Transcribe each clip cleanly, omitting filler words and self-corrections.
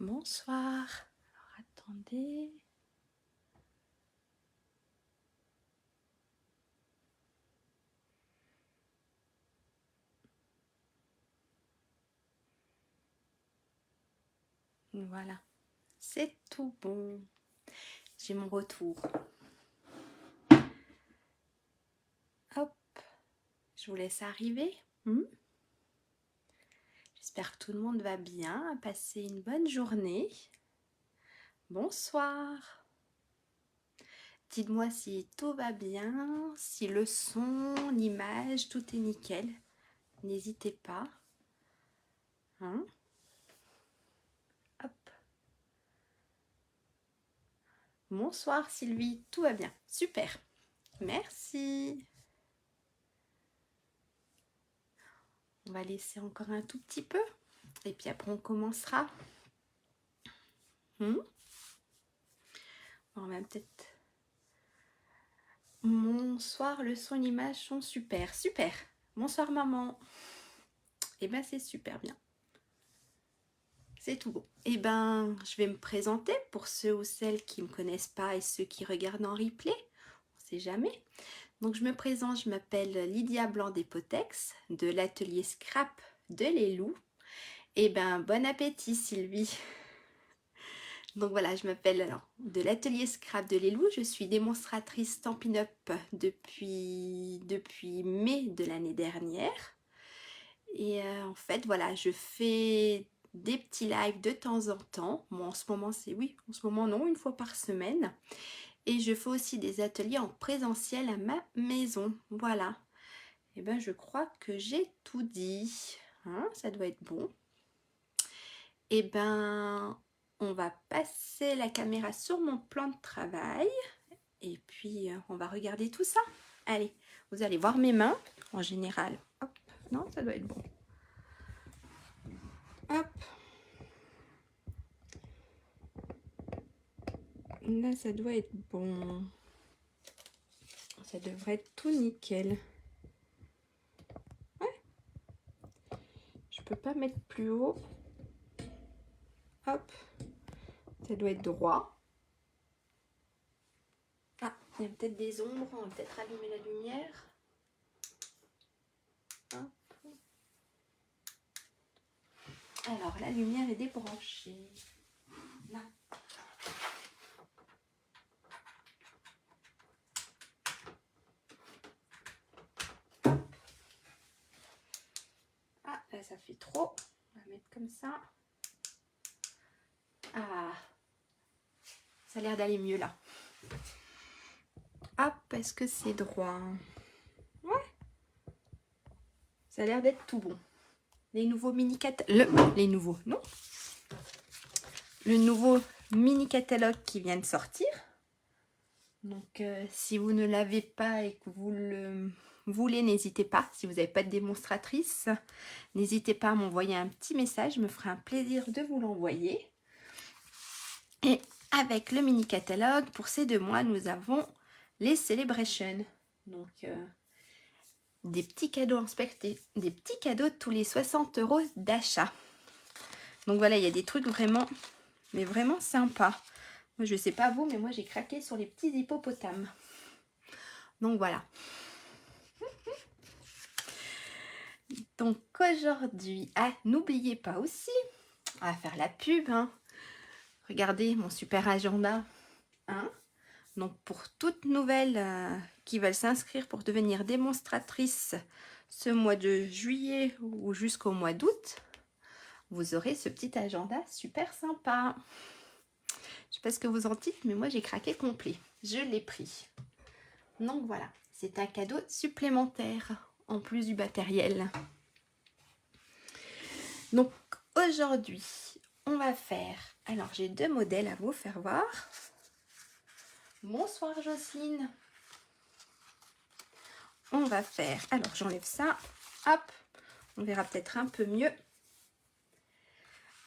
Bonsoir. Alors, attendez. Voilà, c'est tout bon. J'ai mon retour. Hop, je vous laisse arriver. J'espère que tout le monde va bien, passer une bonne journée. Bonsoir. Dites-moi si tout va bien, si le son, l'image, tout est nickel. N'hésitez pas. Hop. Bonsoir Sylvie, tout va bien. Super. Merci. On va laisser encore un tout petit peu. Et puis après, on commencera. On va peut-être... Bonsoir, le son et l'image sont super. Super. Bonsoir maman. Et ben c'est super bien. C'est tout bon. Et ben je vais me présenter pour ceux ou celles qui ne me connaissent pas et ceux qui regardent en replay. On ne sait jamais. Donc je me présente, je m'appelle Lydia Blanc d'Epotex, de l'atelier Scrap de l'Elou. Et ben bon appétit Sylvie. Donc voilà, je m'appelle alors de l'atelier Scrap de l'Elou. Je suis démonstratrice Stampin' Up depuis mai de l'année dernière. Et en fait, voilà, je fais des petits lives de temps en temps. Bon, en ce moment, en ce moment, non, une fois par semaine. Et je fais aussi des ateliers en présentiel à ma maison. Voilà. Et ben, je crois que j'ai tout dit. Ça doit être bon. Et ben, on va passer la caméra sur mon plan de travail. Et puis, on va regarder tout ça. Allez, vous allez voir mes mains. En général, hop, non, ça doit être bon. Hop. Là, ça doit être bon. Ça devrait être tout nickel. Ouais. Je peux pas mettre plus haut. Hop. Ça doit être droit. Ah, il y a peut-être des ombres. On va peut-être allumer la lumière. Hop. Alors, la lumière est débranchée. Là. Ah, là, ça fait trop. On va mettre comme ça. Ah, ça a l'air d'aller mieux là. Hop, est-ce que c'est droit? Ouais. Ça a l'air d'être tout bon. Les nouveaux mini catalogues. Les nouveaux, non? Le nouveau mini catalogue qui vient de sortir. Donc, si vous ne l'avez pas et que vous le voulez, n'hésitez pas. Si vous n'avez pas de démonstratrice, n'hésitez pas à m'envoyer un petit message. Je me ferai un plaisir de vous l'envoyer. Et avec le mini catalogue, pour ces 2 mois, nous avons les Celebrations. Donc, des petits cadeaux inspectés, des petits cadeaux tous les 60 € d'achat. Donc voilà, il y a des trucs vraiment, mais vraiment sympas. Moi, je sais pas vous, mais moi, j'ai craqué sur les petits hippopotames. Donc voilà. Donc aujourd'hui, n'oubliez pas aussi, on va faire la pub. Regardez mon super agenda. Donc pour toutes nouvelles qui veulent s'inscrire pour devenir démonstratrice ce mois de juillet ou jusqu'au mois d'août, vous aurez ce petit agenda super sympa. Je sais pas ce que vous en dites, mais moi j'ai craqué complet. Je l'ai pris. Donc voilà, c'est un cadeau supplémentaire en plus du matériel. Donc aujourd'hui, on va faire... Alors j'ai 2 modèles à vous faire voir. Bonsoir Jocelyne. On va faire... Alors j'enlève ça. Hop, on verra peut-être un peu mieux.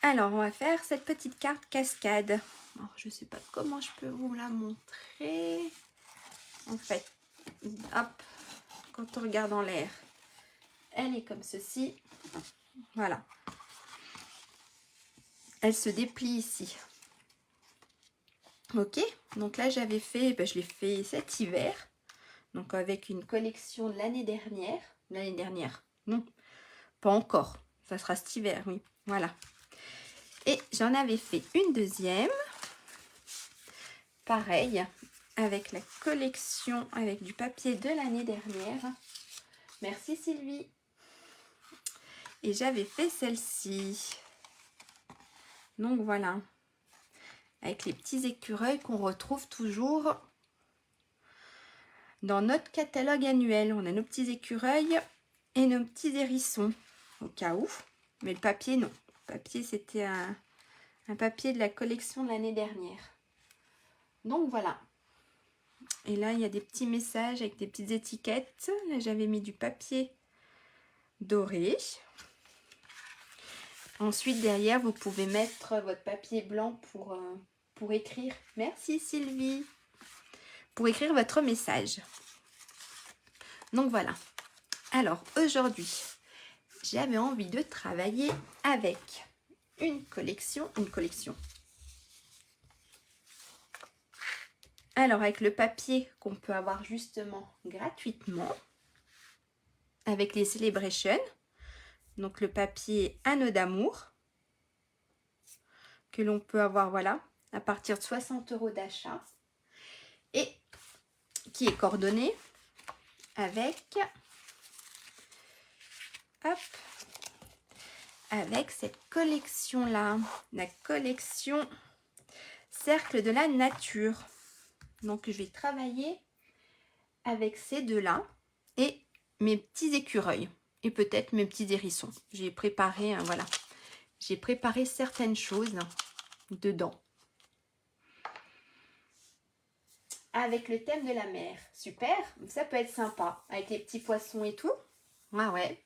Alors on va faire cette petite carte cascade. Alors, je ne sais pas comment je peux vous la montrer. En fait, hop, quand on regarde en l'air, elle est comme ceci. Voilà. elle se déplie ici. Ok, donc là j'avais fait, je l'ai fait cet hiver, donc avec une collection de l'année dernière, non, pas encore, ça sera cet hiver, oui, voilà. Et j'en avais fait une deuxième, pareil, avec la collection, avec du papier de l'année dernière. Merci Sylvie. Et j'avais fait celle-ci. Donc voilà. Avec les petits écureuils qu'on retrouve toujours dans notre catalogue annuel. On a nos petits écureuils et nos petits hérissons, au cas où. Mais le papier, non. Le papier, c'était un papier de la collection de l'année dernière. Donc voilà. Et là, il y a des petits messages avec des petites étiquettes. Là, j'avais mis du papier doré. Ensuite, derrière, vous pouvez mettre votre papier blanc pour écrire. Merci Sylvie. Pour écrire votre message. Donc voilà. Alors, aujourd'hui, j'avais envie de travailler avec une collection. Alors, avec le papier qu'on peut avoir justement gratuitement, avec les Celebrations. Donc, le papier Anneau d'amour, que l'on peut avoir, voilà, à partir de 60 € d'achat. Et qui est coordonné avec, hop, avec cette collection-là, la collection Cercle de la Nature. Donc, je vais travailler avec ces deux-là et mes petits écureuils et peut-être mes petits hérissons. J'ai préparé, voilà, j'ai préparé certaines choses dedans. Avec le thème de la mer. Super, ça peut être sympa. Avec les petits poissons et tout. Ah ouais.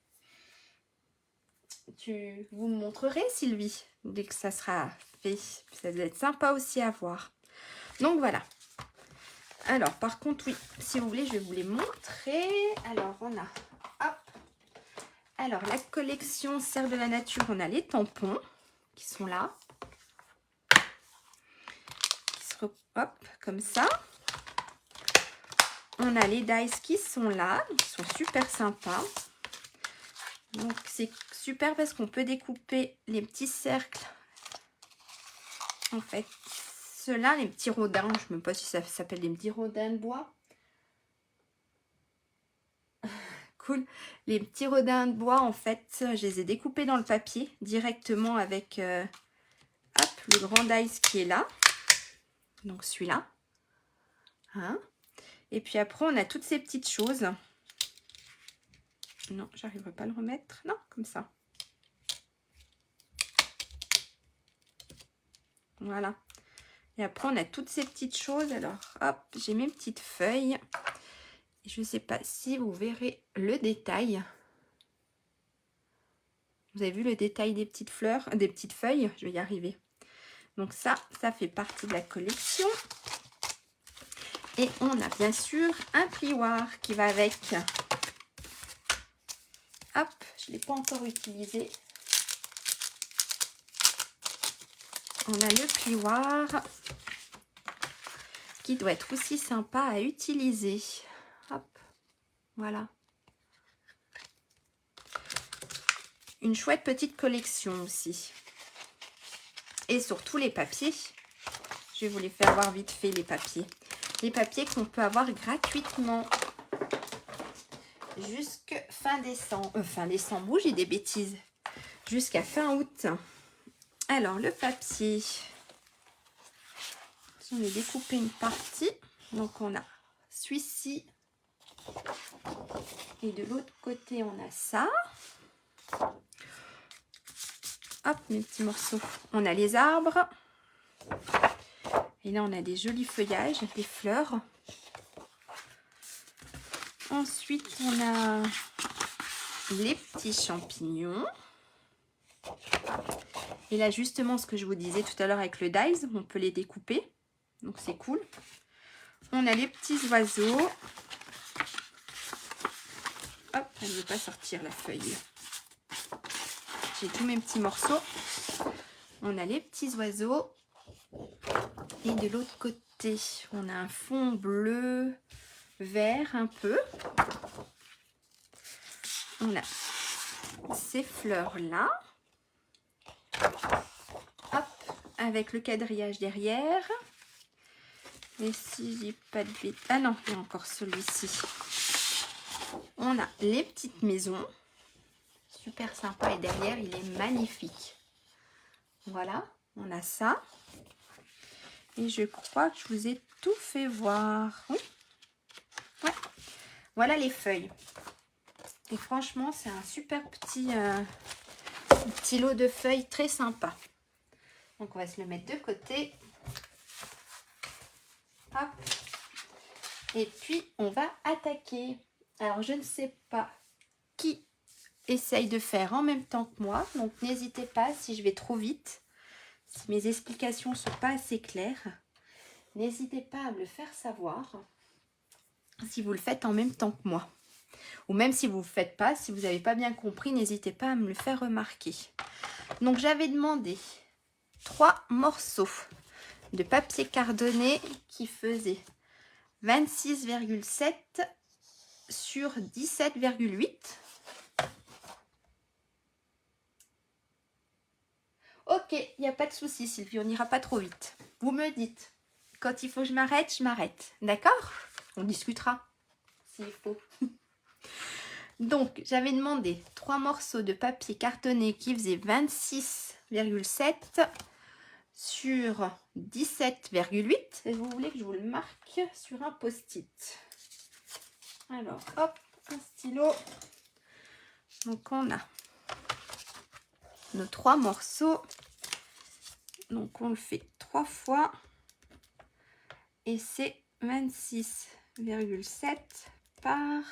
Vous me montrerez, Sylvie, dès que ça sera fait. Ça doit être sympa aussi à voir. Donc voilà. Alors, par contre, oui, si vous voulez, je vais vous les montrer. Alors, on a, hop. Alors, la collection Cercle de la Nature, on a les tampons qui sont là. Hop, comme ça. On a les dice qui sont là, qui sont super sympas. Donc, c'est super parce qu'on peut découper les petits cercles. En fait, ceux-là, les petits rodins, je ne sais même pas si ça s'appelle des petits rodins de bois. Cool. Les petits rodins de bois, en fait, je les ai découpés dans le papier directement avec hop, le grand dice qui est là. Donc, celui-là. Hein? Et puis après, on a toutes ces petites choses. Non, j'arriverai pas à le remettre. Non, comme ça. Voilà. Et après, on a toutes ces petites choses. Alors, hop, j'ai mes petites feuilles. Et je ne sais pas si vous verrez le détail. Vous avez vu le détail des petites fleurs, des petites feuilles? Je vais y arriver. Donc ça fait partie de la collection. Et on a bien sûr un plioir qui va avec. Hop, je ne l'ai pas encore utilisé. On a le plioir qui doit être aussi sympa à utiliser. Hop, voilà. Une chouette petite collection aussi. Et surtout les papiers. Je vais vous les faire voir vite fait, les papiers. Les papiers qu'on peut avoir gratuitement. Jusqu'à fin décembre. Fin décembre, j'ai des bêtises. Jusqu'à fin août. Alors, le papier. J'en ai découpé une partie. Donc, on a celui-ci. Et de l'autre côté, on a ça. Hop, mes petits morceaux. On a les arbres. Et là, on a des jolis feuillages, des fleurs. Ensuite, on a les petits champignons. Et là, justement, ce que je vous disais tout à l'heure avec le dies, on peut les découper. Donc, c'est cool. On a les petits oiseaux. Hop, elle ne veut pas sortir la feuille. J'ai tous mes petits morceaux. on a les petits oiseaux. Et de l'autre côté, on a un fond bleu, vert un peu. On a ces fleurs-là. Hop, avec le quadrillage derrière. Et si j'ai pas de bêtises... Ah non, il y a encore celui-ci. On a les petites maisons. Super sympa. Et derrière, il est magnifique. Voilà, on a ça. Et je crois que je vous ai tout fait voir. Oui. Ouais. Voilà les feuilles. Et franchement, c'est un super petit lot de feuilles très sympa. Donc, on va se le mettre de côté. Hop. Et puis, on va attaquer. Alors, je ne sais pas qui essaye de faire en même temps que moi. Donc, n'hésitez pas si je vais trop vite. Si mes explications ne sont pas assez claires. N'hésitez pas à me le faire savoir. Si vous le faites en même temps que moi. Ou même si vous ne le faites pas, si vous n'avez pas bien compris, n'hésitez pas à me le faire remarquer. Donc, j'avais demandé 3 morceaux de papier cardonné qui faisaient 26,7 sur 17,8. Ok, il n'y a pas de souci Sylvie, on n'ira pas trop vite. Vous me dites, quand il faut que je m'arrête, d'accord? On discutera s'il faut. Donc, j'avais demandé 3 morceaux de papier cartonné qui faisaient 26,7 sur 17,8. Et vous voulez que je vous le marque sur un post-it. Alors, hop, un stylo. Donc, on a nos 3 morceaux. Donc, on le fait 3 fois. Et c'est 26,7 par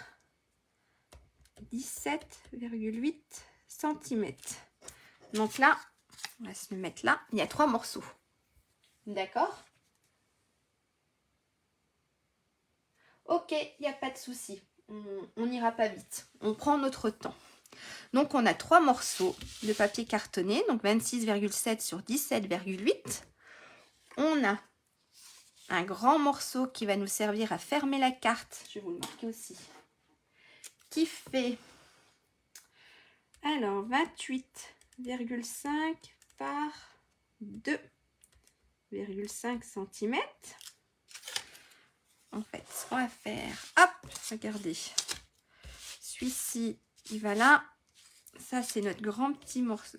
17,8 cm. Donc là, on va se le mettre là. Il y a 3 morceaux. D'accord? Ok, il n'y a pas de souci. On n'ira pas vite. On prend notre temps. Donc, on a 3 morceaux de papier cartonné. Donc, 26,7 sur 17,8. On a un grand morceau qui va nous servir à fermer la carte. Je vais vous le marquer aussi. Qui fait... Alors, 28,5 par 2,5 cm. En fait, ce qu'on va faire, hop, regardez. Celui-ci, il va là. Ça, c'est notre grand petit morceau,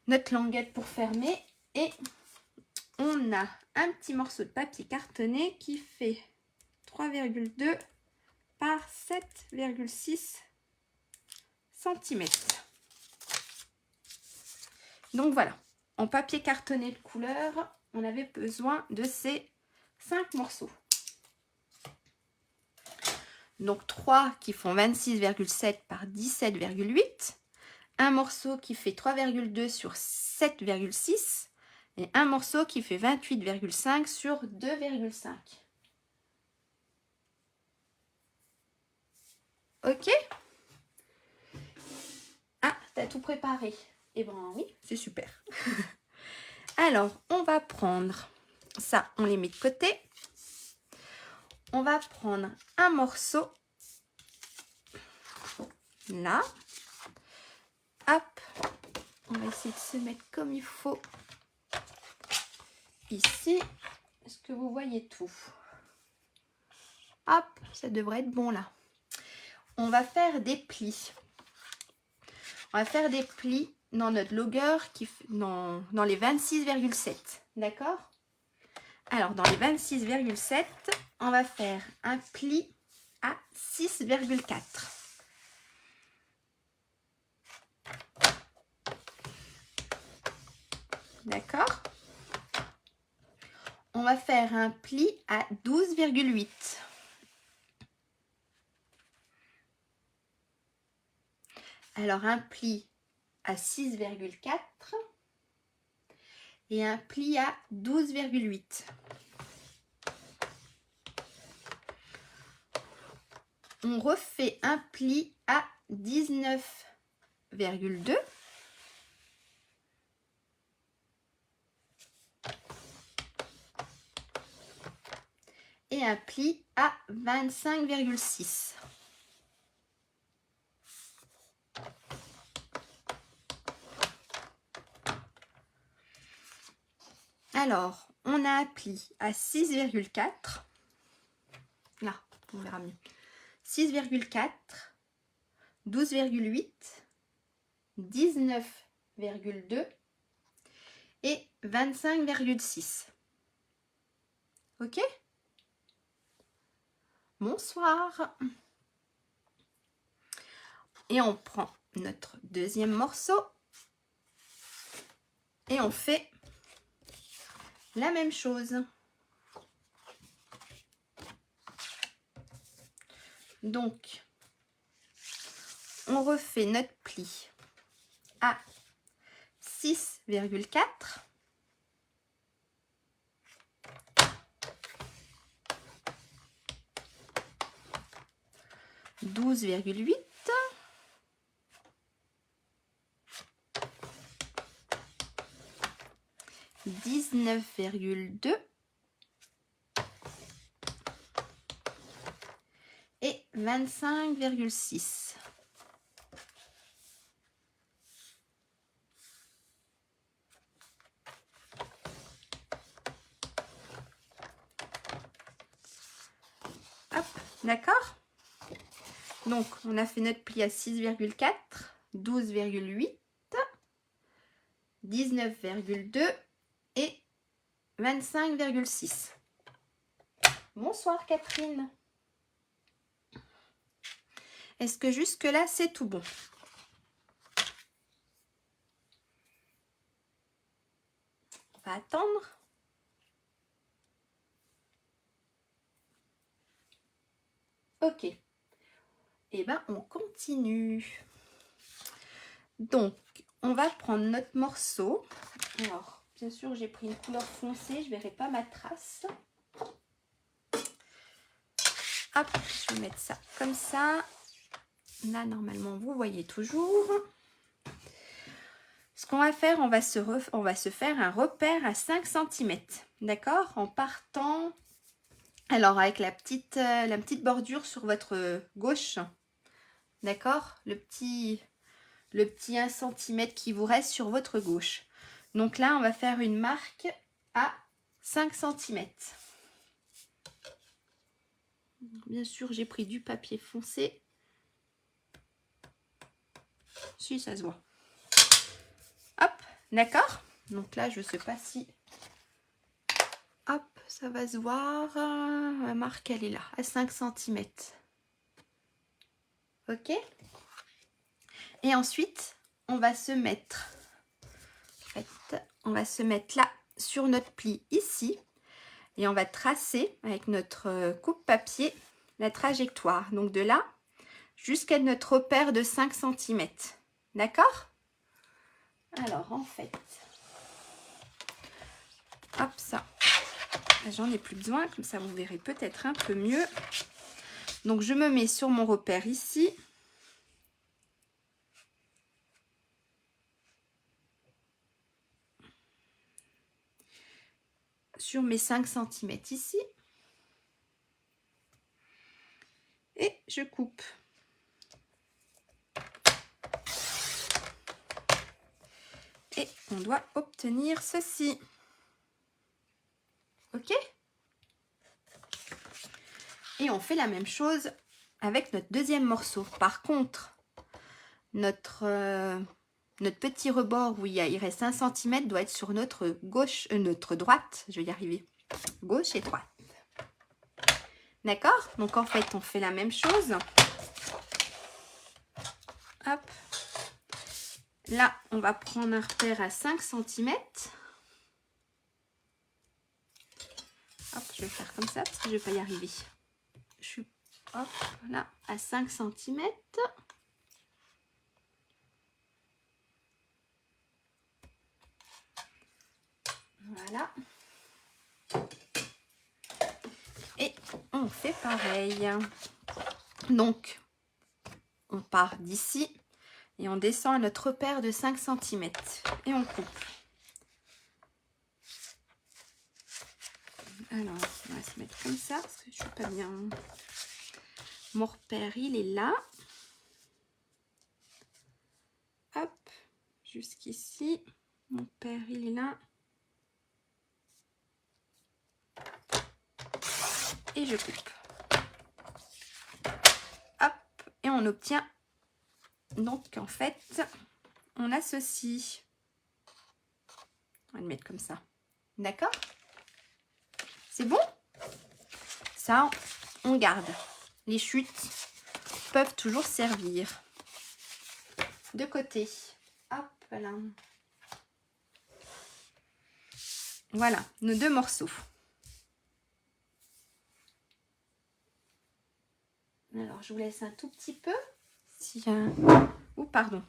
notre languette pour fermer. Et on a un petit morceau de papier cartonné qui fait 3,2 par 7,6 cm. Donc voilà, en papier cartonné de couleur, on avait besoin de ces 5 morceaux. Donc 3 qui font 26,7 par 17,8. Un morceau qui fait 3,2 sur 7,6. Et un morceau qui fait 28,5 sur 2,5. Ok? Ah, t'as tout préparé. Eh ben oui, c'est super. Alors, on va prendre ça, on les met de côté. On va prendre un morceau là. Hop, on va essayer de se mettre comme il faut ici. Est-ce que vous voyez tout? Hop, ça devrait être bon là. On va faire des plis. On va faire des plis dans notre longueur dans les 26,7. D'accord? Alors, dans les 26,7, on va faire un pli à 6,4. D'accord? On va faire un pli à 12,8. Alors, un pli à 6,4 et un pli à 12,8. On refait un pli à 19,2 et un pli à 25,6. Alors, on a un pli à 6,4. Là, on verra mieux. 6,4, 12,8, 19,2 et 25,6. Ok? Bonsoir. Et on prend notre deuxième morceau et on fait la même chose. Donc, on refait notre pli à 6,4. « 12,8 » 19,2 et 25,6. Hop, d'accord? Donc, on a fait notre pli à 6,4, 12,8, 19,2 et 25,6. Bonsoir Catherine. Est-ce que jusque-là, c'est tout bon? On va attendre. Ok. Et ben, on continue. Donc, on va prendre notre morceau. Alors, bien sûr, j'ai pris une couleur foncée. Je ne verrai pas ma trace. Hop, je vais mettre ça comme ça. Là, normalement, vous voyez toujours. Ce qu'on va faire, on va se faire un repère à 5 cm. D'accord? En partant, alors avec la petite bordure sur votre gauche. D'accord? Le petit 1 cm qui vous reste sur votre gauche. Donc là, on va faire une marque à 5 cm. Bien sûr, j'ai pris du papier foncé. Si, ça se voit. Hop, d'accord. Donc là, je ne sais pas si... Hop, ça va se voir. La marque, elle est là, à 5 cm. Ok. Et ensuite, on va se mettre... En fait, on va se mettre là, sur notre pli, ici. Et on va tracer, avec notre coupe-papier, la trajectoire. Donc de là, jusqu'à notre repère de 5 cm. D'accord? Alors, en fait... Hop, ça. J'en ai plus besoin, comme ça vous verrez peut-être un peu mieux. Donc je me mets sur mon repère ici. Sur mes 5 cm ici. Et je coupe. Et on doit obtenir ceci. Ok? Et on fait la même chose avec notre deuxième morceau. Par contre, notre petit rebord où il reste 1 cm doit être sur notre gauche, notre droite. Je vais y arriver. Gauche et droite. D'accord? Donc en fait, on fait la même chose. Hop. Là, on va prendre un repère à 5 cm. Hop, je vais faire comme ça parce que je ne vais pas y arriver. Je suis hop, là à 5 cm. Voilà. Et on fait pareil. Donc, on part d'ici et on descend à notre repère de 5 cm. Et on coupe. Alors, on va se mettre comme ça parce que je suis pas bien. Mon repère, il est là. Hop, jusqu'ici. Mon repère, il est là. Et je coupe. Hop, et on obtient. Donc, en fait, on a ceci. On va le mettre comme ça. D'accord? C'est bon? Ça, on garde. Les chutes peuvent toujours servir. De côté. Hop là. Voilà, nos deux morceaux. Alors, je vous laisse un tout petit peu. Si, pardon.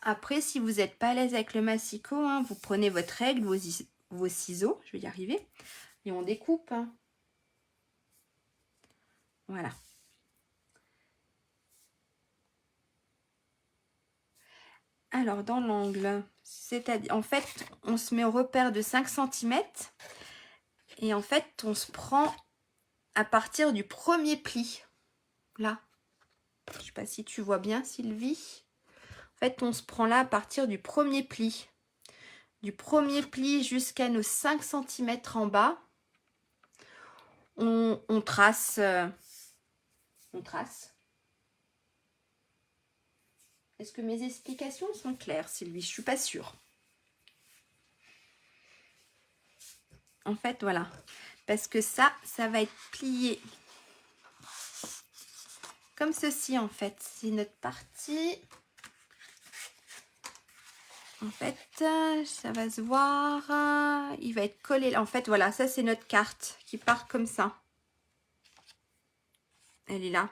Après, si vous n'êtes pas à l'aise avec le massicot, hein, vous prenez votre règle, vos ciseaux, je vais y arriver, et on découpe. Hein. Voilà. Alors, dans l'angle, c'est-à-dire, en fait, on se met au repère de 5 cm. Et en fait, on se prend à partir du premier pli. Là. Je ne sais pas si tu vois bien, Sylvie. En fait, on se prend là à partir du premier pli. Du premier pli jusqu'à nos 5 cm en bas. On trace. On trace. Est-ce que mes explications sont claires, Sylvie? Je ne suis pas sûre. En fait, voilà. Parce que ça va être plié comme ceci, en fait. C'est notre partie. En fait, ça va se voir. Il va être collé. En fait, voilà, ça, c'est notre carte qui part comme ça. Elle est là.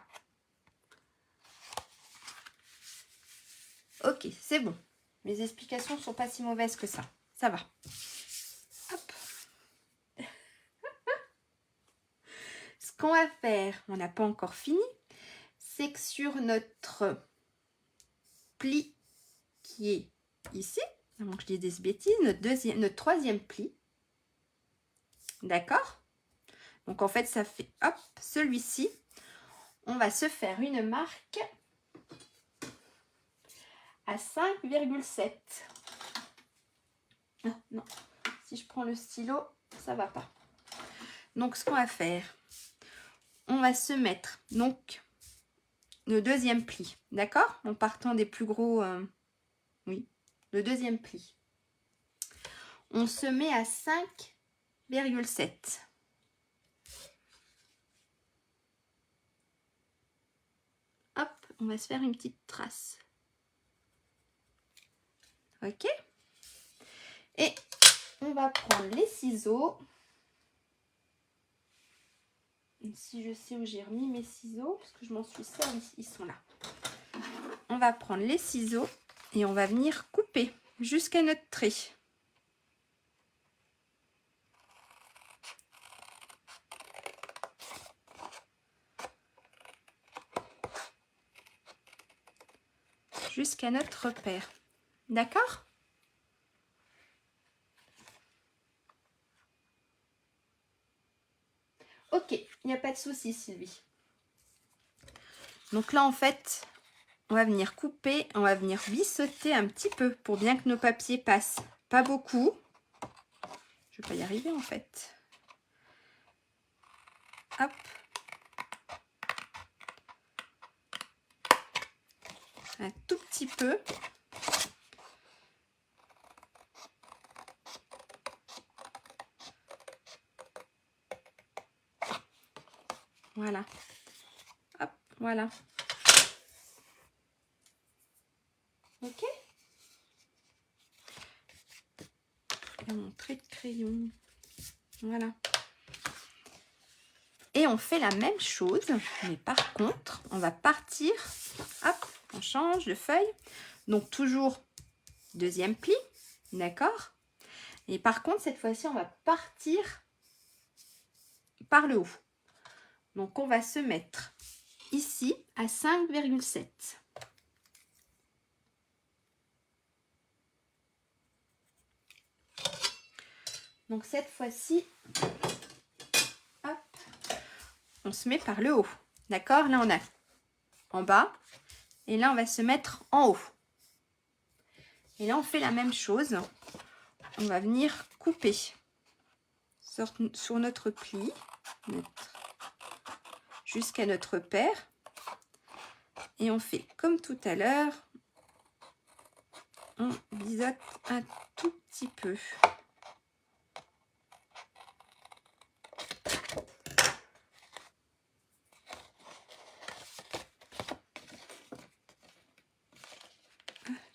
Ok, c'est bon. Mes explications ne sont pas si mauvaises que ça. Ça va. Hop. Ce qu'on va faire, on n'a pas encore fini, c'est que sur notre pli qui est ici, avant que je dise des bêtises, notre troisième pli, d'accord? Donc en fait, ça fait, hop, celui-ci, on va se faire une marque à 5,7. Ah, non, si je prends le stylo, ça va pas. Donc ce qu'on va faire, on va se mettre donc le deuxième pli, d'accord? En partant des plus gros, oui, le deuxième pli. On se met à 5,7. Hop, on va se faire une petite trace. Ok? Et on va prendre les ciseaux. Si je sais où j'ai remis mes ciseaux, parce que je m'en suis servi, ils sont là. On va prendre les ciseaux et on va venir couper jusqu'à notre trait. Jusqu'à notre repère. D'accord? Ok, il n'y a pas de souci, Sylvie. Donc là, en fait, on va venir couper, on va venir biseauter un petit peu pour bien que nos papiers passent. Pas beaucoup. Je vais pas y arriver, en fait. Hop. Un tout petit peu. Voilà. Hop, voilà. Ok. Et mon trait de crayon. Voilà. Et on fait la même chose, mais par contre, on va partir. Hop, on change de feuille. Donc toujours deuxième pli, d'accord? Et par contre, cette fois-ci, on va partir par le haut. Donc on va se mettre ici à 5,7. Donc cette fois-ci, hop, on se met par le haut. D'accord? Là, on a en bas. Et là, on va se mettre en haut. Et là, on fait la même chose. On va venir couper sur notre pli jusqu'à notre paire. Et on fait comme tout à l'heure. On biseaute un tout petit peu.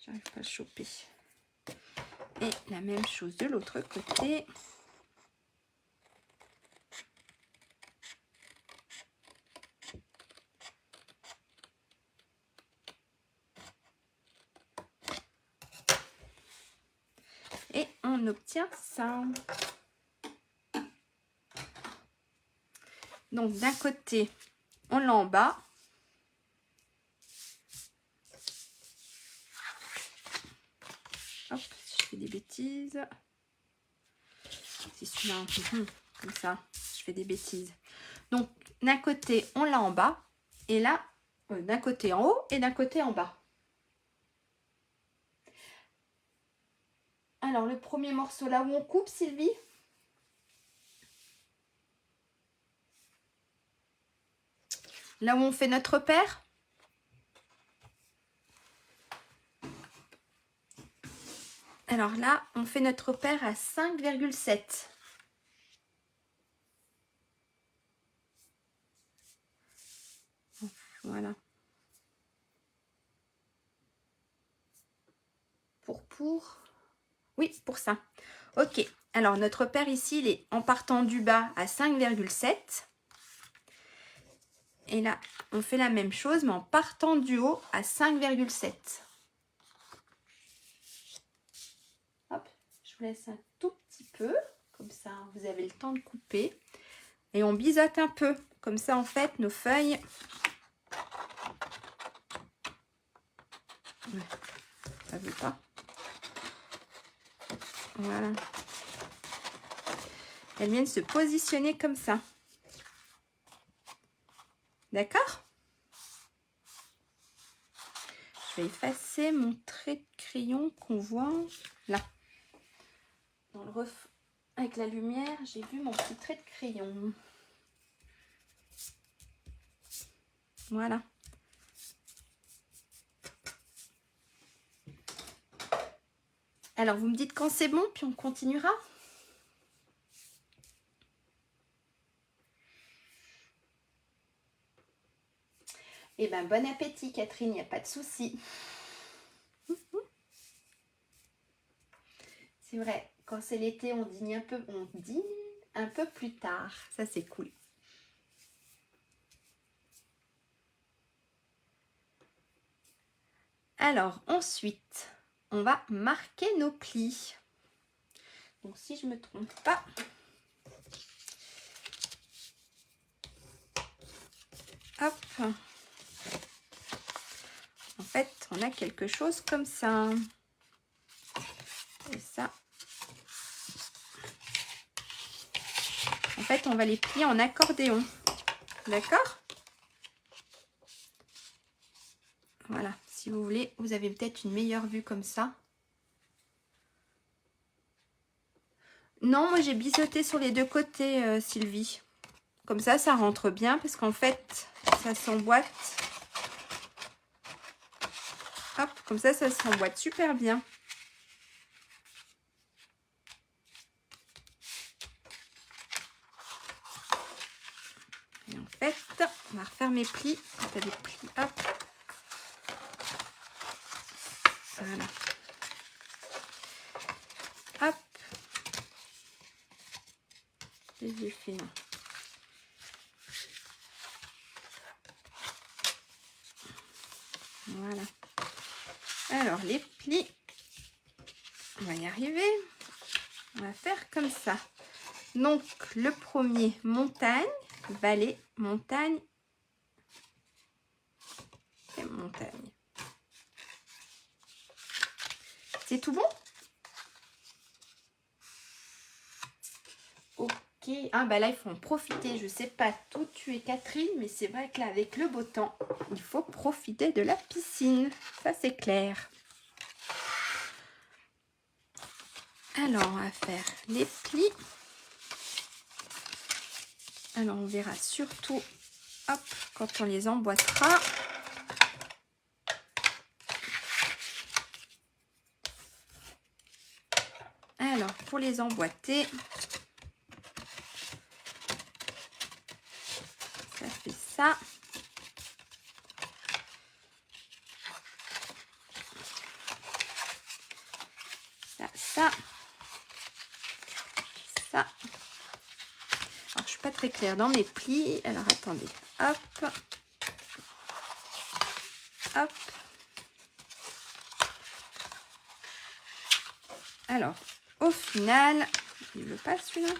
J'arrive pas à le choper. Et la même chose de l'autre côté. Et on obtient ça. Donc d'un côté, on l'a en bas. Hop, si je fais des bêtises. Si celui-là un peu comme ça, je fais des bêtises. Donc d'un côté, on l'a en bas. Et là, d'un côté en haut et d'un côté en bas. Alors le premier morceau là où on coupe, Sylvie? Là où on fait notre paire? Alors là, on fait notre paire à 5,7. Voilà. Oui, pour ça. Ok. Alors, notre paire ici, il est en partant du bas à 5,7. Et là, on fait la même chose, mais en partant du haut à 5,7. Hop, je vous laisse un tout petit peu. Comme ça, vous avez le temps de couper. Et on biseaute un peu. Comme ça, en fait, nos feuilles... Ça ne veut pas. Voilà. Elles viennent se positionner comme ça. D'accord? Je vais effacer mon trait de crayon qu'on voit là. Dans le avec la lumière, j'ai vu mon petit trait de crayon. Voilà. Alors, vous me dites quand c'est bon, puis on continuera. Eh bien, bon appétit, Catherine, il n'y a pas de souci. C'est vrai, quand c'est l'été, on dîne un peu plus tard. Ça, c'est cool. Alors, ensuite, on va marquer nos plis. Donc, si je ne me trompe pas, hop, en fait, on a quelque chose comme ça. Et ça, en fait, on va les plier en accordéon. D'accord? Voilà, si vous voulez, vous avez peut-être une meilleure vue comme ça. Non, moi j'ai biseauté sur les deux côtés, Sylvie. Comme ça rentre bien parce qu'en fait, ça s'emboîte. Hop, comme ça s'emboîte super bien. Et en fait, on va refaire mes plis. T'as des plis, hop. Voilà. Hop. Les effets. Voilà. Alors, les plis, on va y arriver. On va faire comme ça. Donc, le premier, montagne, vallée, montagne et montagne. C'est tout bon? remarqué, hein, bah là il faut en profiter. Je sais pas tout tuer Catherine, mais c'est vrai que là avec le beau temps, il faut profiter de la piscine. Ça c'est clair. Alors on va faire les plis. Alors on verra surtout, hop, quand on les emboîtera. Alors pour les emboîter, ça fait ça. Ça. Alors, je suis pas très claire dans mes plis. Alors, attendez. Hop. Hop. Alors, au final, il veut pas celui-là.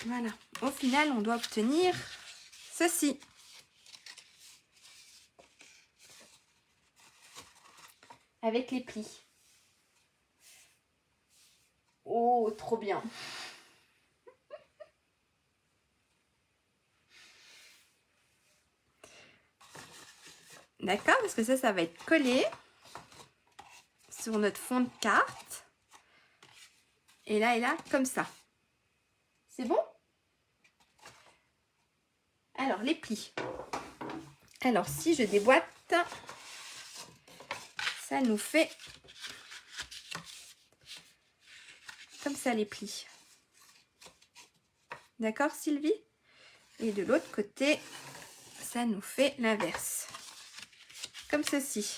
Voilà. Au final, on doit obtenir ceci. Avec les plis. Oh, trop bien. D'accord, parce que ça va être collé sur notre fond de carte. Et là, comme ça. C'est bon? Alors, les plis. Alors, si je déboîte, ça nous fait comme ça les plis. D'accord, Sylvie? Et de l'autre côté, ça nous fait l'inverse. Comme ceci.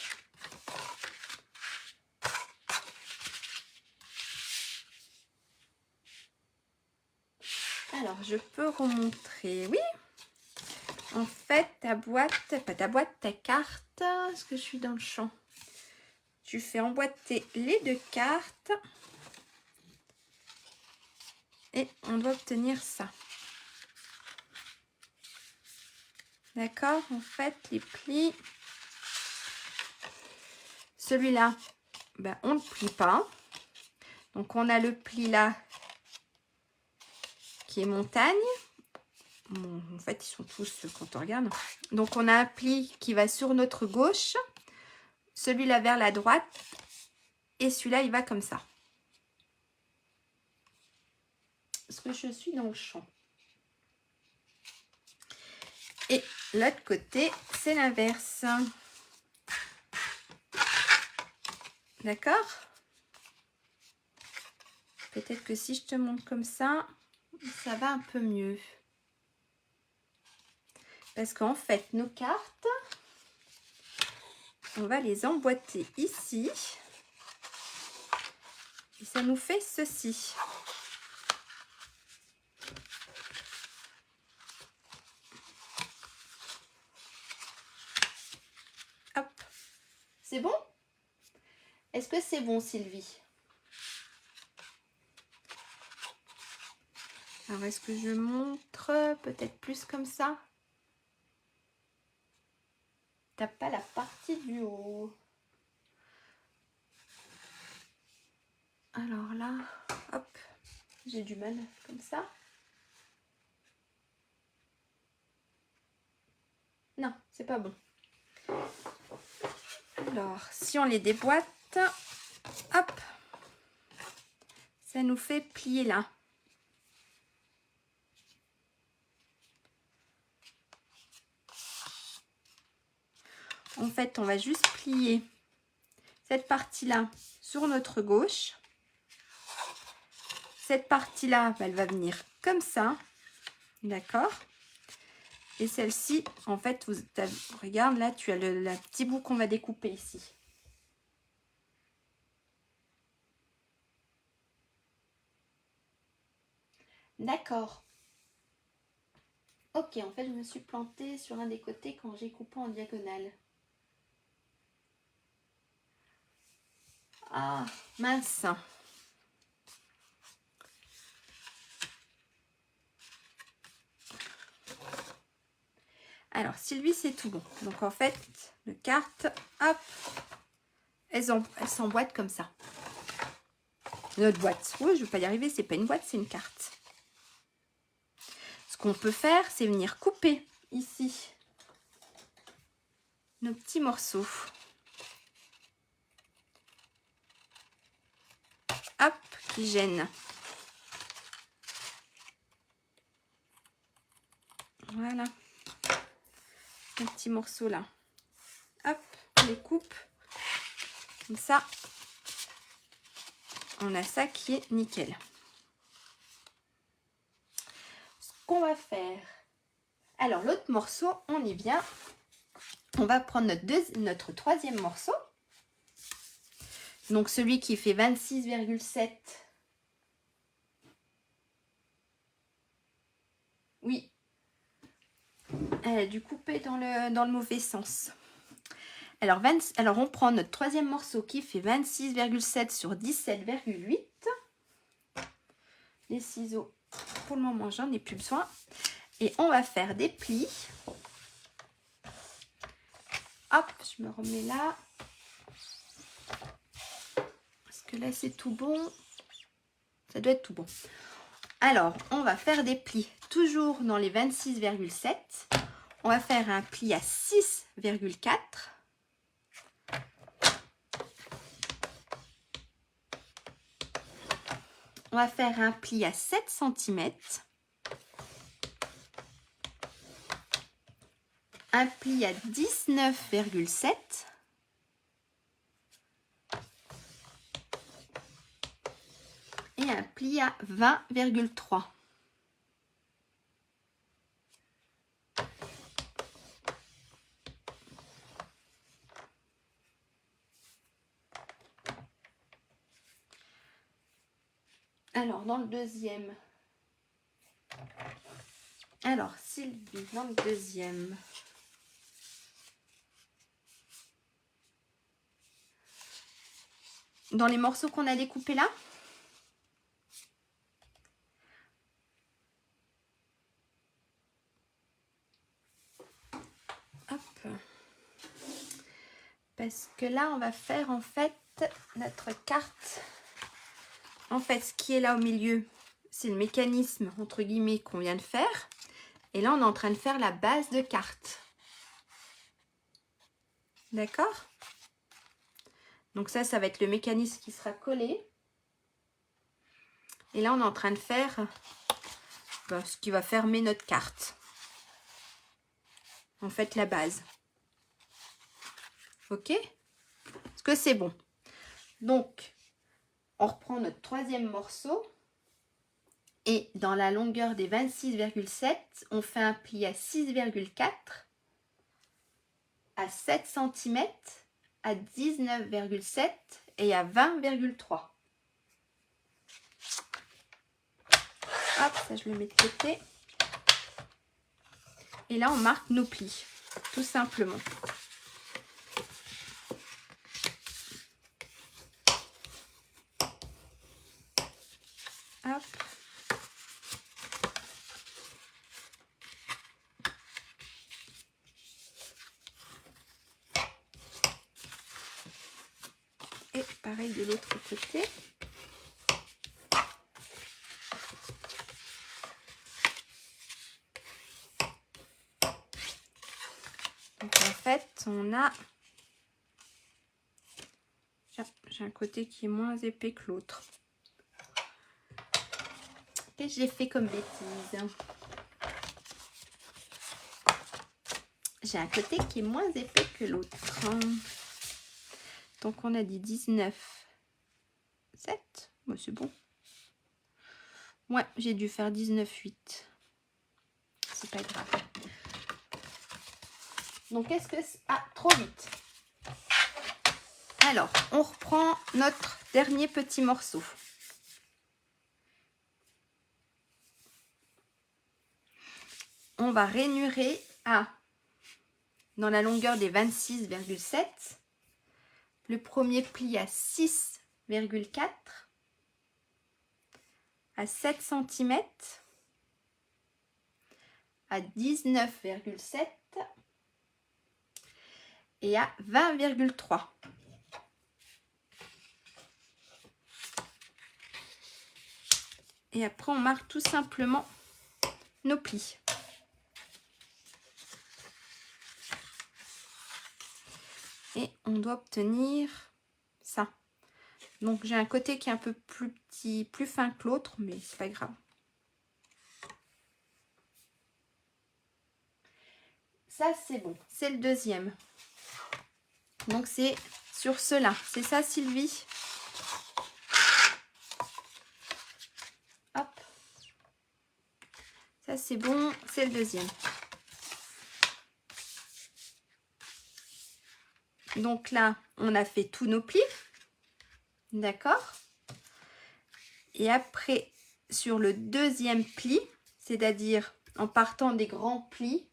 Alors, je peux remontrer. Oui. En fait, ta boîte, pas ta boîte, ta carte. Est-ce que je suis dans le champ? Tu fais emboîter les deux cartes. Et on doit obtenir ça. D'accord? En fait, les plis. Celui-là, ben, on ne plie pas. Donc, on a le pli là qui est montagne. Bon, en fait, ils sont tous quand on regarde. Donc, on a un pli qui va sur notre gauche. Celui-là vers la droite. Et celui-là, il va comme ça. Est-ce que je suis dans le champ? Et l'autre côté, c'est l'inverse. D'accord? Peut-être que si je te montre comme ça va un peu mieux. Parce qu'en fait, nos cartes, on va les emboîter ici. Et ça nous fait ceci. Hop. C'est bon? Est-ce que c'est bon, Sylvie? Alors, est-ce que je montre peut-être plus comme ça? T'as pas la partie du haut. Alors là, hop, j'ai du mal comme ça. Non, c'est pas bon. Alors, si on les déboîte, hop, ça nous fait plier là. En fait, on va juste plier cette partie-là sur notre gauche. Cette partie-là, elle va venir comme ça. D'accord? Et celle-ci, en fait, regarde, là, tu as le petit bout qu'on va découper ici. D'accord. Ok, en fait, je me suis plantée sur un des côtés quand j'ai coupé en diagonale. Ah, mince. Alors, Sylvie, c'est tout bon. Donc, en fait, les cartes, hop, elles s'emboîtent comme ça. Notre boîte. Oui, je ne vais pas y arriver, c'est pas une boîte, c'est une carte. Ce qu'on peut faire, c'est venir couper ici nos petits morceaux. Hop, qui gênent. Voilà. Les petits morceaux là. Hop, on les coupe. Comme ça, on a ça qui est nickel. Ce qu'on va faire. Alors, l'autre morceau, on y vient. On va prendre notre troisième morceau. Donc, celui qui fait 26,7. Oui. Elle a dû couper dans le mauvais sens. Alors, on prend notre troisième morceau qui fait 26,7 sur 17,8. Les ciseaux, pour le moment, j'en ai plus besoin. Et on va faire des plis. Hop, je me remets là. Parce que là, c'est tout bon. Ça doit être tout bon. Alors, on va faire des plis. Toujours dans les 26,7. On va faire un pli à 6,4. On va faire un pli à 7 cm. Un pli à 19,7. Et un pli à 20,3. Alors, dans le deuxième. Alors, Sylvie, dans le deuxième. Dans les morceaux qu'on a découpés là. Hop. Parce que là, on va faire en fait notre carte. En fait, ce qui est là au milieu, c'est le mécanisme, entre guillemets, qu'on vient de faire. Et là, on est en train de faire la base de carte. D'accord? Donc ça va être le mécanisme qui sera collé. Et là, on est en train de faire ce qui va fermer notre carte. En fait, la base. Ok? Est-ce que c'est bon? Donc, on reprend notre troisième morceau. Et dans la longueur des 26,7, on fait un pli à 6,4, à 7 cm, à 19,7 et à 20,3. Hop, ça je le mets de côté. Et là, on marque nos plis, tout simplement. Hop. Et pareil de l'autre côté. Donc en fait, on a... J'ai un côté qui est moins épais que l'autre. Qu'est-ce que j'ai fait comme bêtise? J'ai un côté qui est moins épais que l'autre. Donc on a dit 19,7. Bon, c'est bon. Ouais, j'ai dû faire 19,8. C'est pas grave. Donc est-ce que... Ah, trop vite. Alors, on reprend notre dernier petit morceau. On va rainurer à, dans la longueur des 26,7, le premier pli à 6,4, à 7 cm, à 19,7 et à 20,3. Et après, on marque tout simplement nos plis. Et on doit obtenir ça. Donc, j'ai un côté qui est un peu plus petit, plus fin que l'autre, mais c'est pas grave. Ça, c'est bon. C'est le deuxième. Donc, c'est sur cela. C'est ça, Sylvie? Hop. Ça, c'est bon. C'est le deuxième. Donc là, on a fait tous nos plis. D'accord? Et après, sur le deuxième pli, c'est-à-dire en partant des grands plis,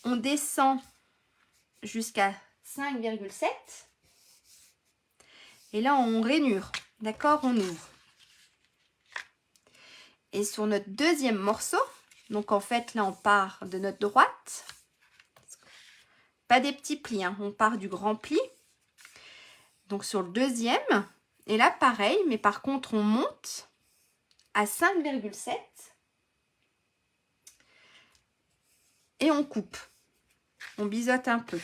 on descend jusqu'à 5,7. Et là, on rainure. D'accord? On ouvre. Et sur notre deuxième morceau, donc en fait, là, on part de notre droite. Pas des petits plis, hein, on part du grand pli. Donc sur le deuxième, et là, pareil, mais par contre, on monte à 5,7. Et on coupe. On biseaute un peu.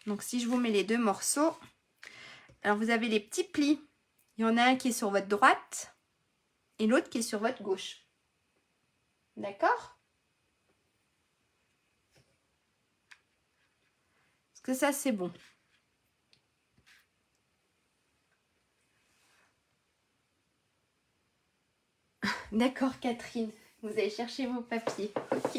Donc, si je vous mets les deux morceaux, alors vous avez les petits plis. Il y en a un qui est sur votre droite et l'autre qui est sur votre gauche. D'accord? Est-ce que ça, c'est bon? D'accord, Catherine. Vous allez chercher vos papiers. Ok.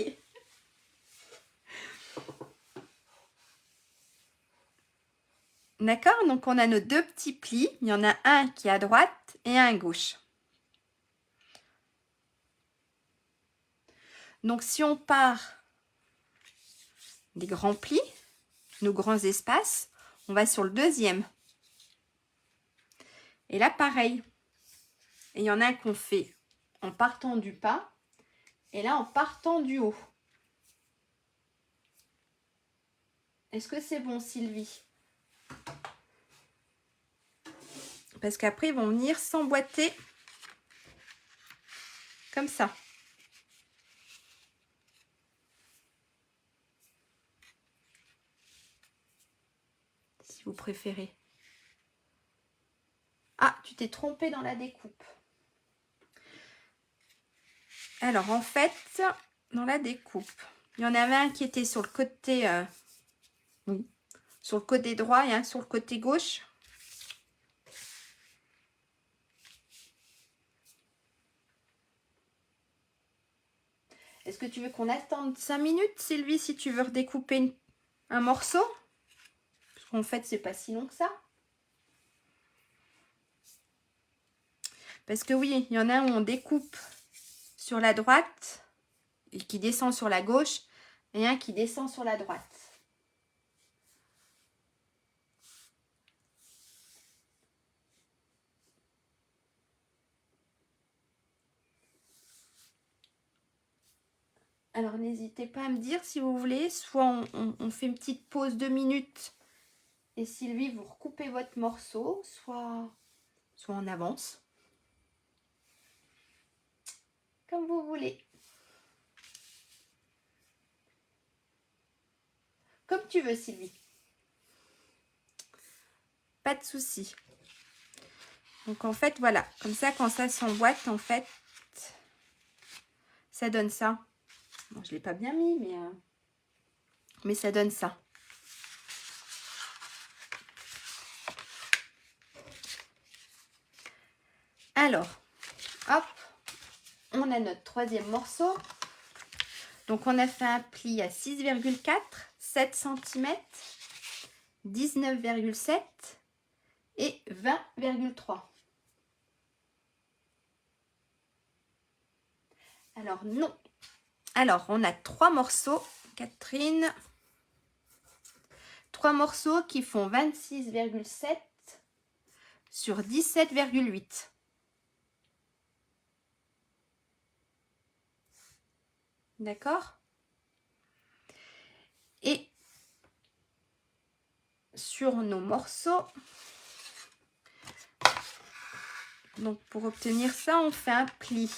D'accord? Donc, on a nos deux petits plis. Il y en a un qui est à droite et un à gauche. Donc, si on part des grands plis, nos grands espaces, on va sur le deuxième. Et là, pareil. Et il y en a un qu'on fait en partant du bas et là, en partant du haut. Est-ce que c'est bon, Sylvie? Parce qu'après, ils vont venir s'emboîter comme ça. Si vous préférez. Ah, tu t'es trompé dans la découpe. Alors, en fait, dans la découpe, il y en avait un qui était sur le côté, sur le côté droit et un sur le côté gauche. Est-ce que tu veux qu'on attende 5 minutes, Sylvie, si tu veux redécouper un morceau? Parce qu'en fait, c'est pas si long que ça. Parce que oui, il y en a un où on découpe sur la droite et qui descend sur la gauche et un qui descend sur la droite. Alors, n'hésitez pas à me dire si vous voulez. Soit on fait une petite pause 2 minutes et Sylvie, vous recoupez votre morceau, soit on avance. Comme vous voulez. Comme tu veux, Sylvie. Pas de souci. Donc, en fait, voilà. Comme ça, quand ça s'emboîte, en fait, ça donne ça. Bon, je ne l'ai pas bien mis, mais ça donne ça. Alors, hop, on a notre troisième morceau. Donc, on a fait un pli à 6,4, 7 cm, 19,7 et 20,3. Alors, non. Alors, on a 3 morceaux, Catherine. 3 morceaux qui font 26,7 sur 17,8. D'accord? Et sur nos morceaux, donc pour obtenir ça, on fait un pli.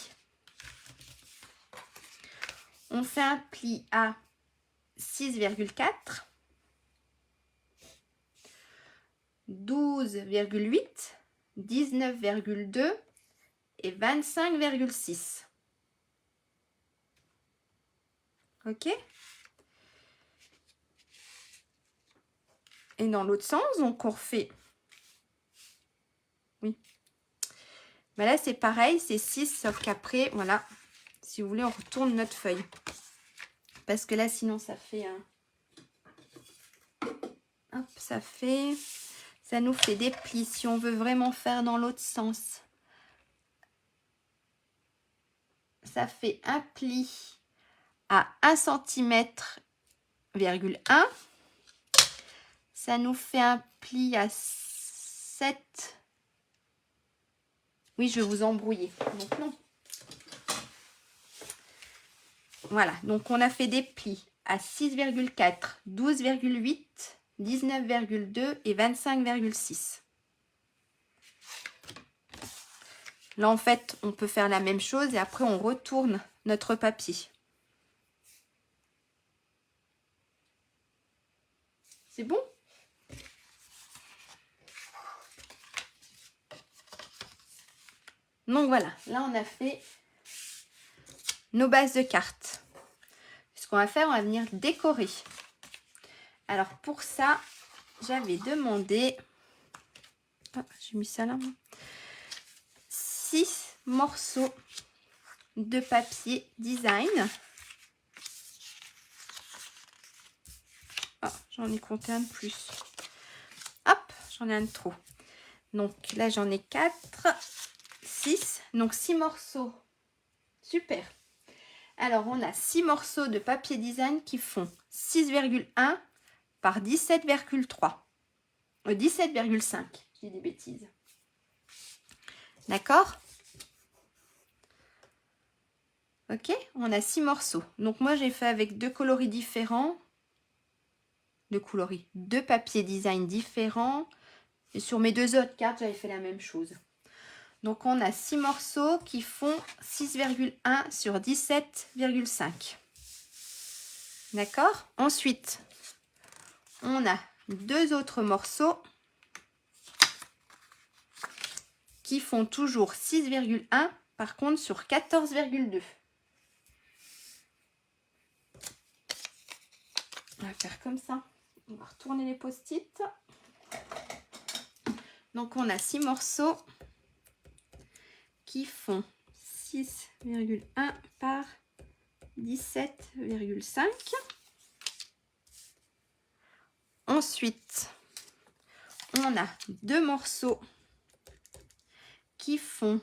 On fait un pli à 6,4, 12,8, 19,2 et 25,6. Ok? Et dans l'autre sens, donc on refait. Oui. Mais là, c'est pareil, c'est 6, sauf qu'après, voilà, si vous voulez, on retourne notre feuille. Parce que là, sinon, ça fait un... Hop, ça nous fait des plis si on veut vraiment faire dans l'autre sens. Ça fait un pli à 1 cm,1. Ça nous fait un pli à 7. Oui, je vais vous embrouiller. Donc non. Voilà, donc on a fait des plis à 6,4, 12,8, 19,2 et 25,6. Là, en fait, on peut faire la même chose et après, on retourne notre papier. C'est bon? Donc voilà, là, on a fait nos bases de cartes. Ce qu'on va faire, on va venir décorer. Alors, pour ça, j'avais demandé... Ah, j'ai mis ça là. 6 morceaux de papier design. Oh, j'en ai compté un de plus. Hop, j'en ai un de trop. Donc là, j'en ai 4, 6. Donc 6 morceaux. Super. Alors, on a 6 morceaux de papier design qui font 6,1 par 17,3. 17,5. Je dis des bêtises. D'accord? Ok, on a 6 morceaux. Donc moi, j'ai fait avec 2 coloris différents. 2 papiers design différents. Et sur mes 2 autres cartes, j'avais fait la même chose. Donc, on a 6 morceaux qui font 6,1 sur 17,5. D'accord? Ensuite, on a 2 autres morceaux qui font toujours 6,1, par contre, sur 14,2. On va faire comme ça. On va retourner les post-it. Donc, on a 6 morceaux qui font 6,1 par 17,5. Ensuite, on a 2 morceaux qui font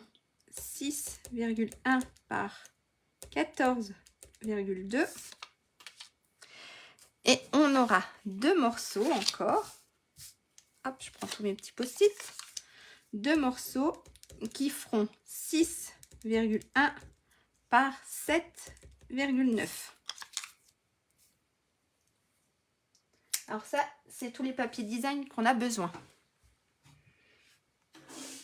6,1 par 14,2. Et on aura 2 morceaux encore. Hop, je prends tous mes petits post-it. 2 morceaux qui feront 6,1 par 7,9. Alors ça, c'est tous les papiers design qu'on a besoin.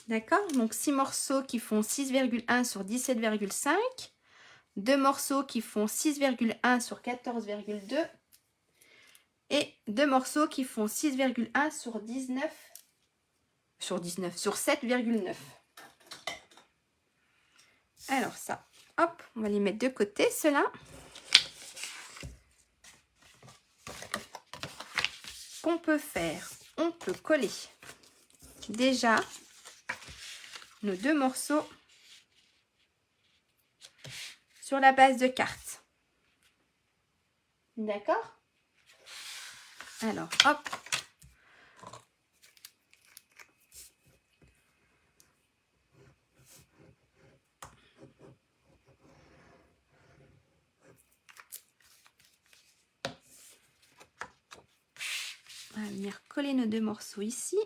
D'accord? Donc 6 morceaux qui font 6,1 sur 17,5. 2 morceaux qui font 6,1 sur 14,2. Et 2 morceaux qui font 6,1 sur 7,9. Alors ça, hop, on va les mettre de côté, ceux-là. Qu'on peut faire, on peut coller déjà nos 2 morceaux sur la base de carte. D'accord? Alors, hop. On va venir coller nos 2 morceaux ici.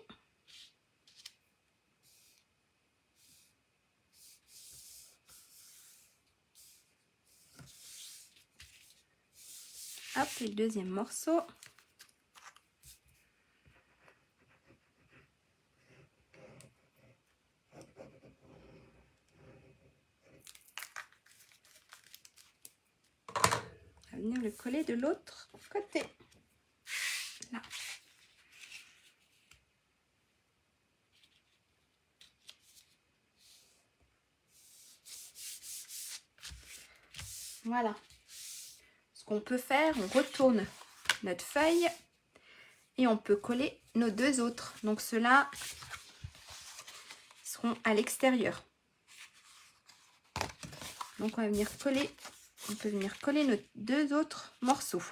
Hop, et le deuxième morceau. On va venir le coller de l'autre côté. Là. Voilà. Ce qu'on peut faire, on retourne notre feuille et on peut coller nos deux autres. Donc ceux-là seront à l'extérieur. Donc on va venir coller, on peut venir coller nos deux autres morceaux.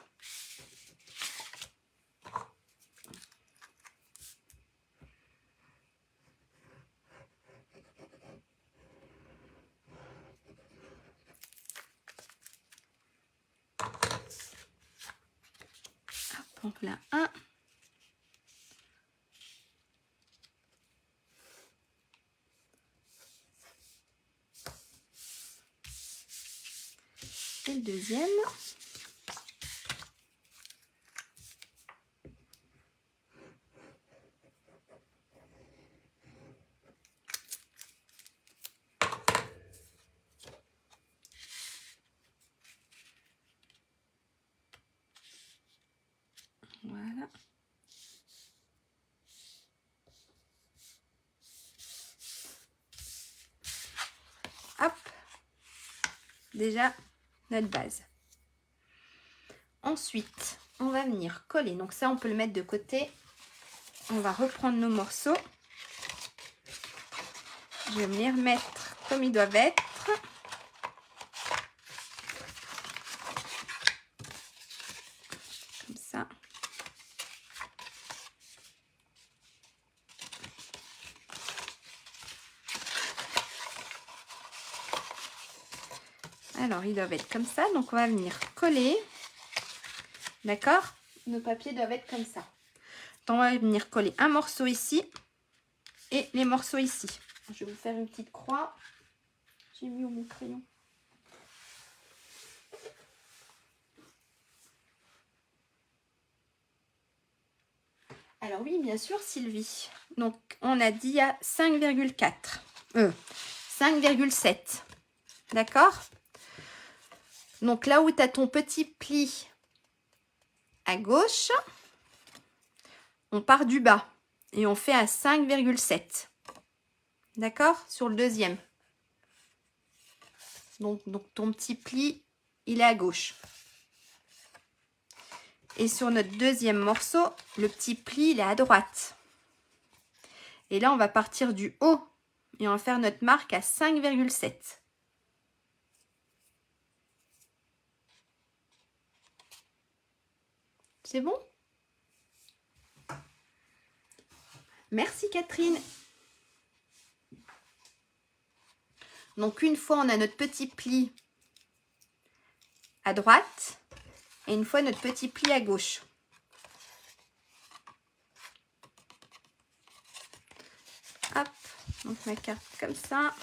Hop, donc là un. Et le deuxième. Voilà. Hop. Déjà notre base. Ensuite, on va venir coller. Donc ça, on peut le mettre de côté. On va reprendre nos morceaux. Je vais venir mettre comme ils doivent être. Comme ça. Alors, ils doivent être comme ça. Donc, on va venir coller. D'accord? Nos papiers doivent être comme ça. Donc, on va venir coller un morceau ici et les morceaux ici. Je vais vous faire une petite croix. J'ai mis où mon crayon? Alors oui, bien sûr, Sylvie. Donc, on a dit à 5,4. 5,7. D'accord? Donc, là où tu as ton petit pli à gauche, on part du bas et on fait à 5,7. D'accord? Sur le deuxième. Donc, ton petit pli, il est à gauche. Et sur notre deuxième morceau, le petit pli, il est à droite. Et là, on va partir du haut et on va faire notre marque à 5,7. C'est bon? Merci Catherine. Donc, une fois, on a notre petit pli à droite et une fois, notre petit pli à gauche. Hop, donc ma carte comme ça.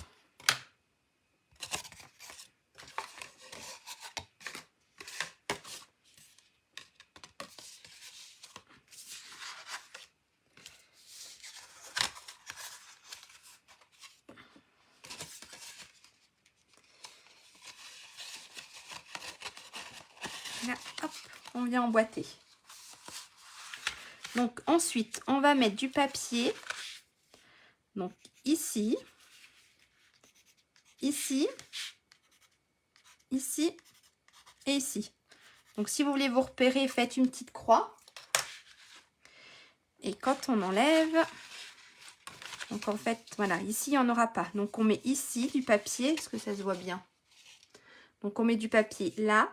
Là, hop, on vient emboîter. Donc ensuite, on va mettre du papier. Donc ici, ici, ici et ici. Donc si vous voulez vous repérer, faites une petite croix. Et quand on enlève, donc en fait, voilà, ici, il n'y en aura pas. Donc on met ici du papier, est-ce que ça se voit bien? Donc on met du papier là,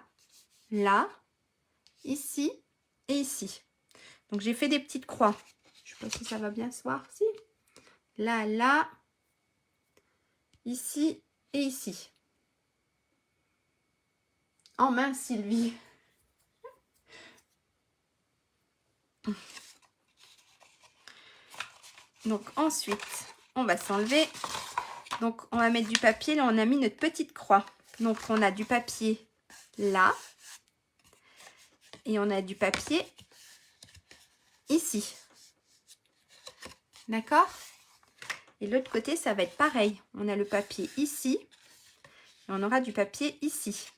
là, ici et ici. Donc j'ai fait des petites croix. Je ne sais pas si ça va bien se voir. Si. Là, là, ici et ici. En main, Sylvie. Donc ensuite, on va s'enlever. Donc on va mettre du papier. Là, on a mis notre petite croix. Donc on a du papier là. Et on a du papier ici. D'accord? Et l'autre côté, ça va être pareil. On a le papier ici. Et on aura du papier ici.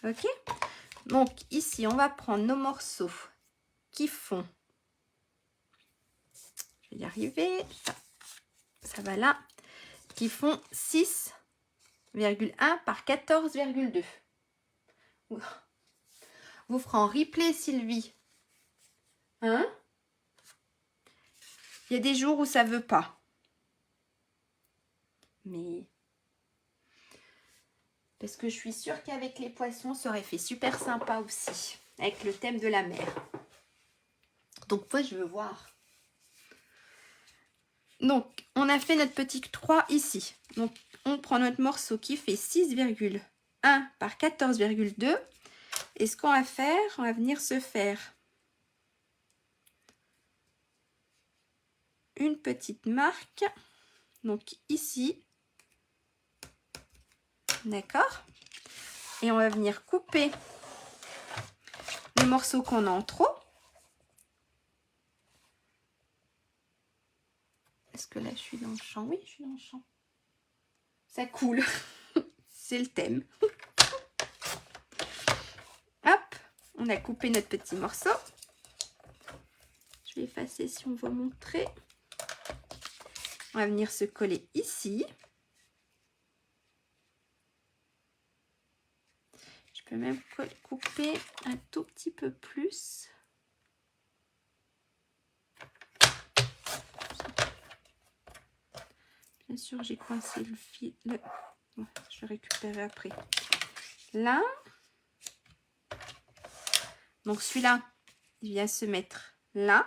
Ok? Donc ici, on va prendre nos morceaux qui font... Je vais y arriver. Ça va là. Qui font 6,1 par 14,2. Vous ferez en replay, Sylvie. Hein? Il y a des jours où ça veut pas. Mais... Parce que je suis sûre qu'avec les poissons, ça aurait fait super sympa aussi. Avec le thème de la mer. Donc moi, je veux voir. Donc, on a fait notre petit 3 ici. Donc, on prend notre morceau qui fait 6,1 par 14,2. Et ce qu'on va faire, on va venir se faire une petite marque. Donc, ici. D'accord? Et on va venir couper les morceaux qu'on a en trop. Est-ce que là, je suis dans le champ? Oui, je suis dans le champ. Ça coule. C'est le thème. Hop, on a coupé notre petit morceau. Je vais effacer si on veut montrer. On va venir se coller ici. Je peux même couper un tout petit peu plus. Bien sûr, j'ai coincé le fil. Je vais récupérer après. Là. Donc celui-là, il vient se mettre là.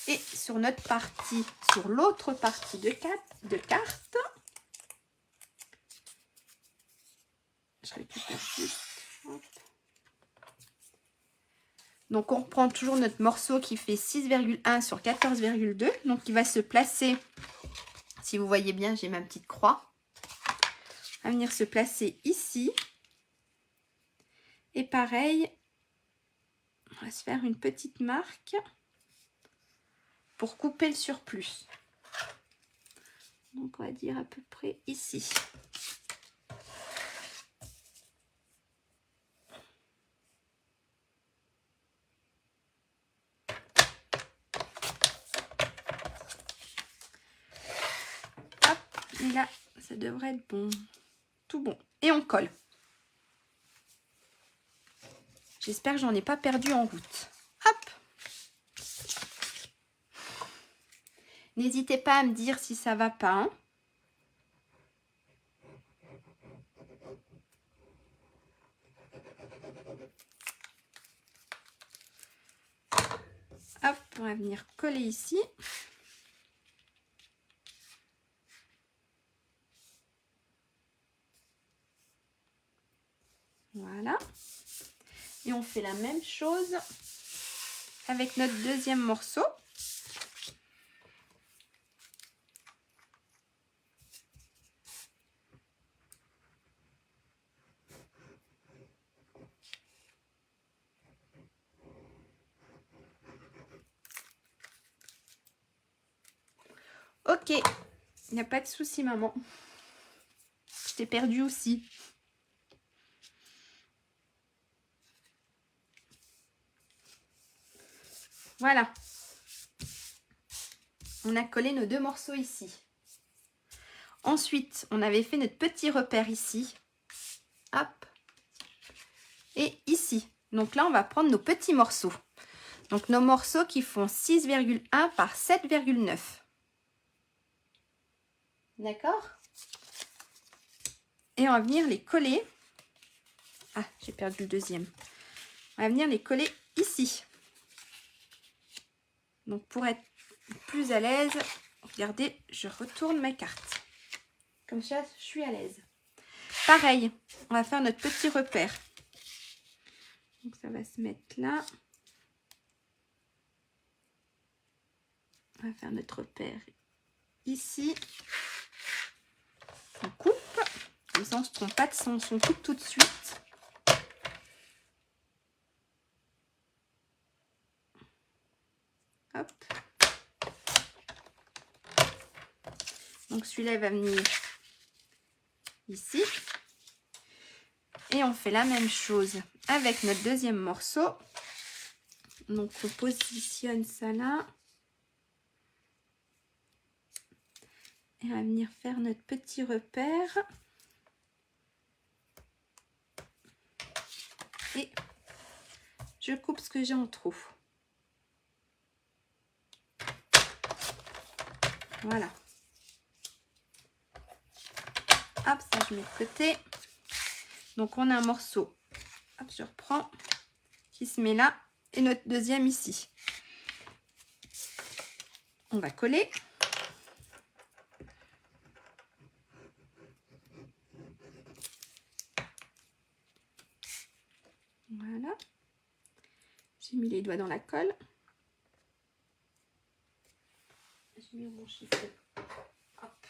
Et sur notre partie, sur l'autre partie de carte, je récupère juste. Hop. Donc on reprend toujours notre morceau qui fait 6,1 sur 14,2. Donc il va se placer, si vous voyez bien, j'ai ma petite croix. Il va venir se placer ici. Et pareil, on va se faire une petite marque pour couper le surplus. Donc on va dire à peu près ici. Hop, et là, ça devrait être bon. Tout bon. Et on colle. J'espère que j'en ai pas perdu en route. Hop. N'hésitez pas à me dire si ça va pas. Hein. Hop, on va venir coller ici. Voilà. Et on fait la même chose avec notre deuxième morceau. Ok, il n'y a pas de souci, maman. Je t'ai perdu aussi. Voilà. On a collé nos deux morceaux ici. Ensuite, on avait fait notre petit repère ici. Hop. Et ici. Donc là, on va prendre nos petits morceaux. Donc nos morceaux qui font 6,1 par 7,9. D'accord? Et on va venir les coller. Ah, j'ai perdu le deuxième. On va venir les coller ici. Donc pour être plus à l'aise, regardez, je retourne ma carte. Comme ça, je suis à l'aise. Pareil, on va faire notre petit repère. Donc ça va se mettre là. On va faire notre repère ici. On coupe. Comme ça, on ne se trompe pas de son coupe tout de suite. Hop. Donc celui-là il va venir ici. Et on fait la même chose avec notre deuxième morceau. Donc on positionne ça là. Et on va venir faire notre petit repère. Et je coupe ce que j'ai en trop. Voilà. Hop, ça je mets de côté. Donc on a un morceau, hop, je reprends, qui se met là. Et notre deuxième ici. On va coller. Voilà. J'ai mis les doigts dans la colle. J'ai mis mon chiffon. Hop.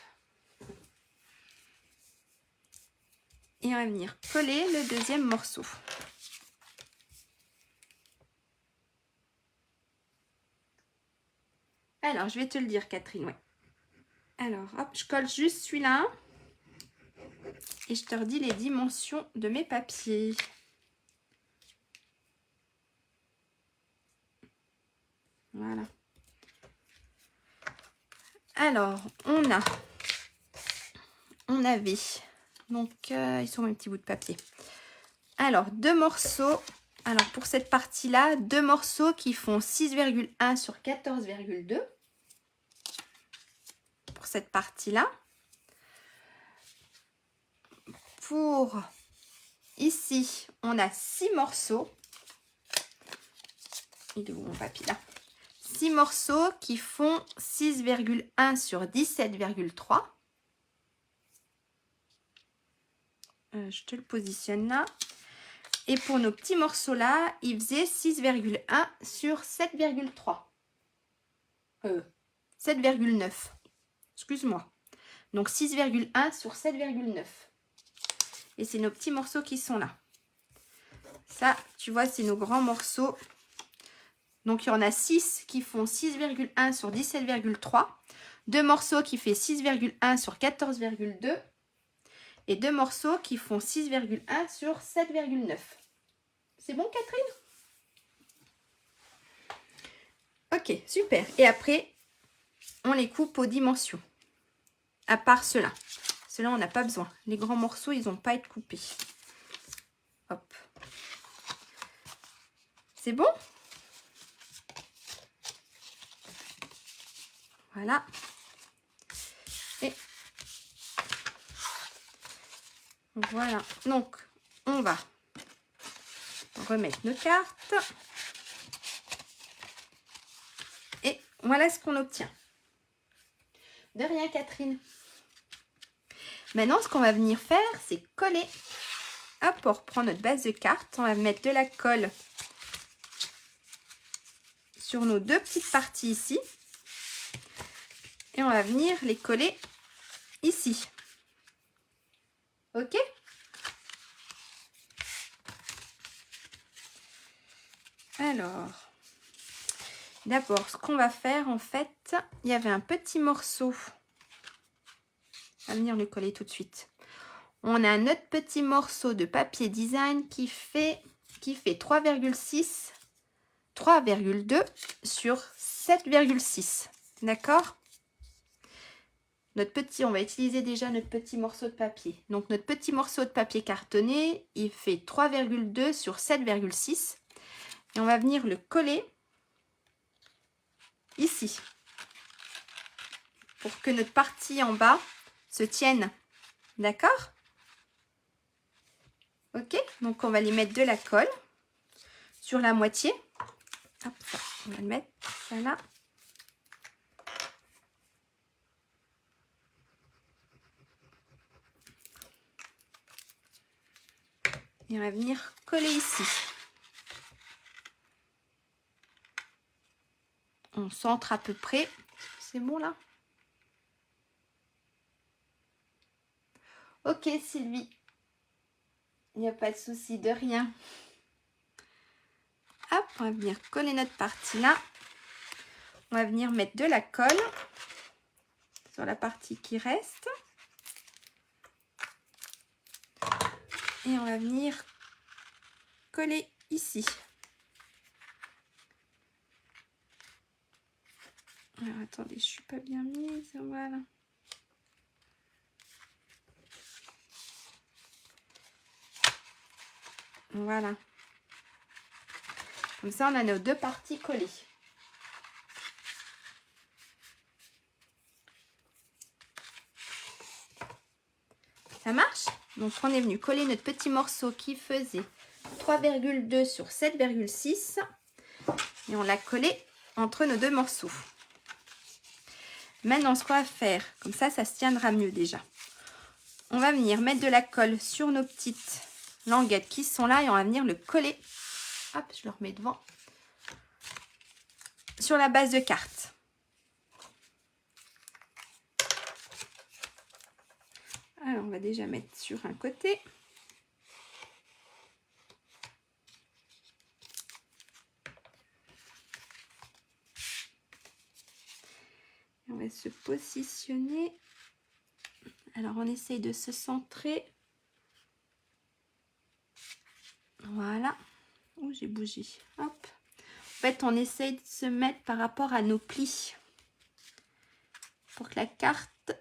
Et on va venir coller le deuxième morceau. Alors, je vais te le dire, Catherine, ouais. Alors, hop, je colle juste celui-là. Et je te redis les dimensions de mes papiers. Voilà. Alors, on avait, donc, ils sont mes petits bouts de papier. Alors, 2 morceaux. Alors, pour cette partie-là, 2 morceaux qui font 6,1 sur 14,2. Pour cette partie-là. Pour ici, on a 6 morceaux. Il est où mon papier là? 6 morceaux qui font 6,1 sur 17,3. Je te le positionne là. Et pour nos petits morceaux là, il faisait 6,1 sur 7,3. 7,9. Excuse-moi. Donc 6,1 sur 7,9. Et c'est nos petits morceaux qui sont là. Ça, tu vois, c'est nos grands morceaux. Donc, il y en a 6 qui font 6,1 sur 17,3. 2 morceaux qui font 6,1 sur 14,2. Et 2 morceaux qui font 6,1 sur 7,9. C'est bon, Catherine? Ok, super. Et après, on les coupe aux dimensions. À part ceux-là. Ceux-là, on n'a pas besoin. Les grands morceaux, ils n'ont pas à être coupés. Hop. C'est bon? Voilà. Et voilà. Donc, on va remettre nos cartes. Et voilà ce qu'on obtient. De rien, Catherine. Maintenant, ce qu'on va venir faire, c'est coller. Hop, on reprend notre base de cartes. On va mettre de la colle sur nos 2 petites parties ici. Et on va venir les coller ici. Ok? Alors, d'abord, ce qu'on va faire, en fait, il y avait un petit morceau. On va venir le coller tout de suite. On a un autre petit morceau de papier design qui fait 3,6, 3,2 sur 7,6. D'accord? On va utiliser déjà notre petit morceau de papier. Donc, notre petit morceau de papier cartonné, il fait 3,2 sur 7,6. Et on va venir le coller ici. Pour que notre partie en bas se tienne. D'accord? Ok, donc on va les mettre de la colle sur la moitié. Hop, ça, on va le mettre, ça là. Et on va venir coller ici. On centre à peu près. C'est bon là? Ok Sylvie. Il n'y a pas de souci, de rien. Hop, on va venir coller notre partie là. on va venir mettre de la colle sur la partie qui reste. Et on va venir coller ici. Alors, attendez, je suis pas bien mise. Voilà. Voilà. Comme ça, on a nos deux parties collées. Ça marche? Donc, on est venu coller notre petit morceau qui faisait 3,2 sur 7,6 et on l'a collé entre nos deux morceaux. Maintenant, ce qu'on va faire, comme ça se tiendra mieux déjà. On va venir mettre de la colle sur nos petites languettes qui sont là et on va venir le coller. Hop, je le remets devant. Sur la base de carte. Alors, on va déjà mettre sur un côté. Et on va se positionner. Alors, on essaye de se centrer. Voilà. Oh, j'ai bougé. Hop. En fait, on essaye de se mettre par rapport à nos plis. Pour que la carte...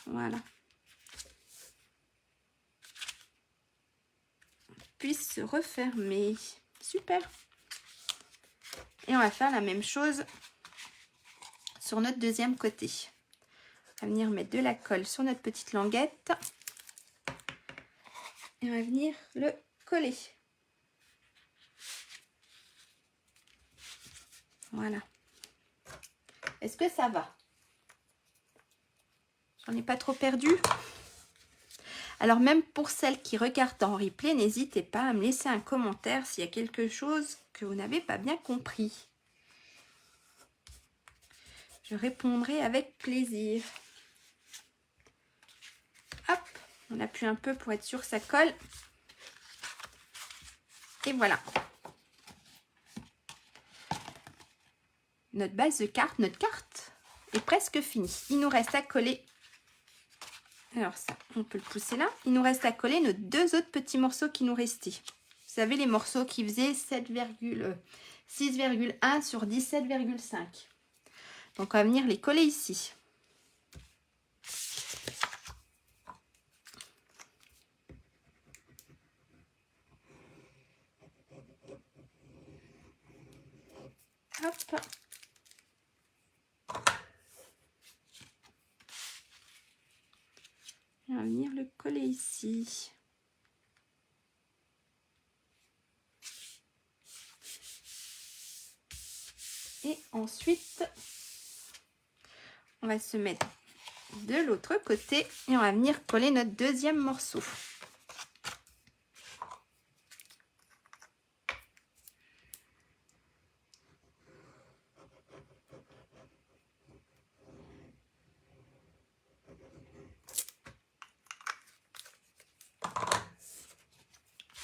Voilà. Puisse se refermer. Super. Et on va faire la même chose sur notre deuxième côté. On va venir mettre de la colle sur notre petite languette. Et on va venir le coller. Voilà. Est-ce que ça va? J'en ai pas trop perdu. Alors même pour celles qui regardent en replay, n'hésitez pas à me laisser un commentaire s'il y a quelque chose que vous n'avez pas bien compris. Je répondrai avec plaisir. Hop, on appuie un peu pour être sûr que ça colle. Et voilà. Notre base de carte, notre carte est presque finie. Il nous reste à coller. Alors ça, on peut le pousser là. Il nous reste à coller nos deux autres petits morceaux qui nous restaient. Vous savez, les morceaux qui faisaient 6,1 sur 17,5. Donc, on va venir les coller ici. Hop. Et on va venir le coller ici. Et ensuite, on va se mettre de l'autre côté et on va venir coller notre deuxième morceau.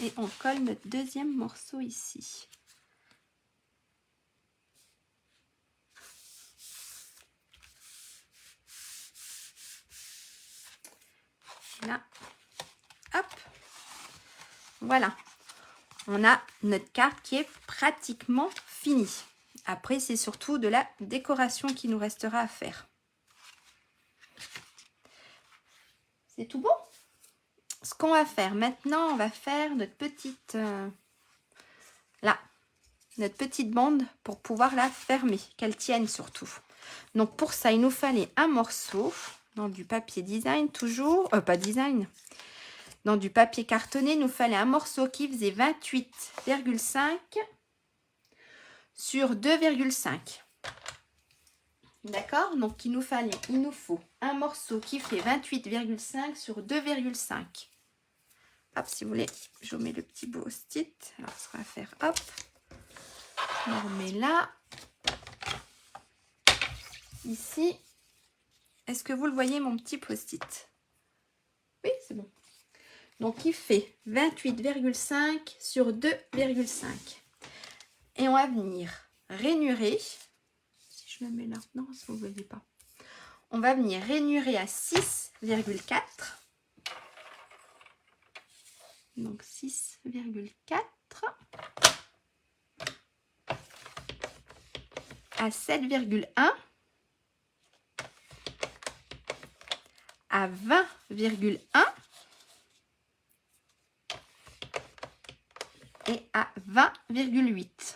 Et on colle notre deuxième morceau ici. Là, hop, voilà, on a notre carte qui est pratiquement finie. Après, c'est surtout de la décoration qui nous restera à faire. C'est tout bon? Ce qu'on va faire maintenant, on va faire notre petite, là, notre petite bande pour pouvoir la fermer, qu'elle tienne surtout. Donc pour ça, il nous fallait un morceau dans du papier design toujours, pas design, dans du papier cartonné, il nous fallait un morceau qui faisait 28,5 sur 2,5. D'accord? Donc il nous faut un morceau qui fait 28,5 sur 2,5. Hop, si vous voulez, je vous mets le petit post-it. Alors ce qu'on va faire, hop, on remet là. Ici, est-ce que vous le voyez, mon petit post-it? Oui, c'est bon. Donc, il fait 28,5 sur 2,5. Et on va venir rainurer je la mets là. Non, si vous ne voyez pas. On va venir rainurer à 6,4. Donc 6,4 à 7,1 à 20,1 et à 20,8.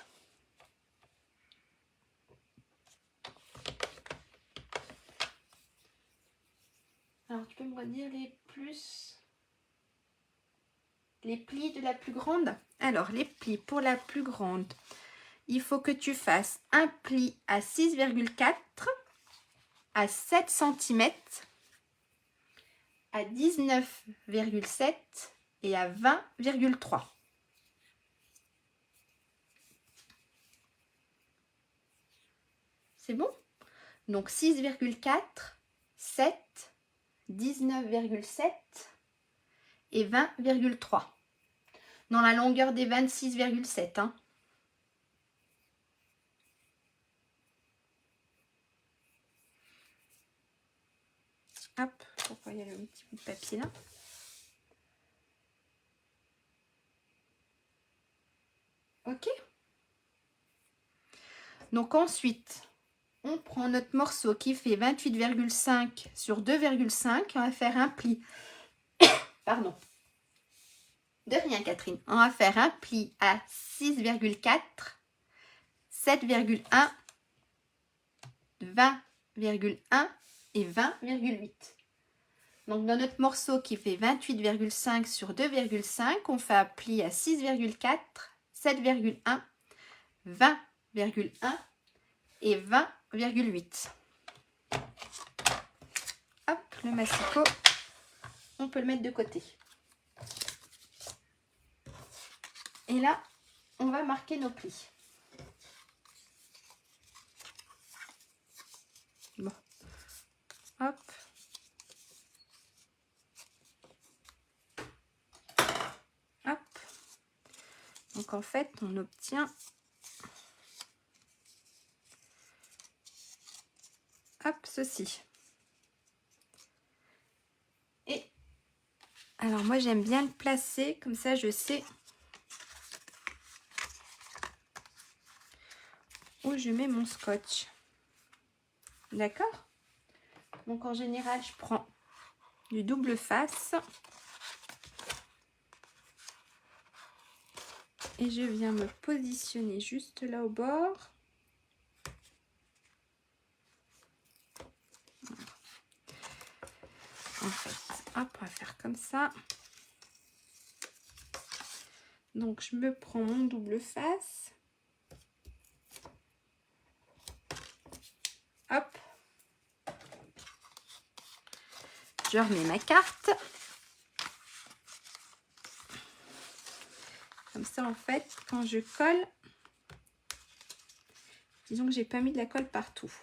Alors, tu peux me redire les plis de la plus grande? Alors, les plis pour la plus grande, il faut que tu fasses un pli à 6,4, à 7 cm, à 19,7 et à 20,3. C'est bon? Donc 6,4, 7, 19,7 et 20,3. Dans la longueur des 26,7. Hein. Hop, pourquoi il y a le petit bout de papier là? Ok. Donc ensuite, on prend notre morceau qui fait 28,5 sur 2,5. On va faire un pli. Pardon. De rien, Catherine. On va faire un pli à 6,4, 7,1, 20,1 et 20,8. Donc, dans notre morceau qui fait 28,5 sur 2,5, on fait un pli à 6,4, 7,1, 20,1 et 20,8. Hop, le massicot, on peut le mettre de côté. Et là, on va marquer nos plis. Bon. Hop. Hop. Donc en fait, on obtient hop, ceci. Et alors moi j'aime bien le placer, comme ça je sais où je mets mon scotch. D'accord? Donc en général, je prends du double face et je viens me positionner juste là au bord. En fait, hop, on va faire comme ça. Donc je me prends mon double face. Hop. Je remets ma carte. Comme ça, en fait, quand je colle, disons que j'ai pas mis de la colle partout.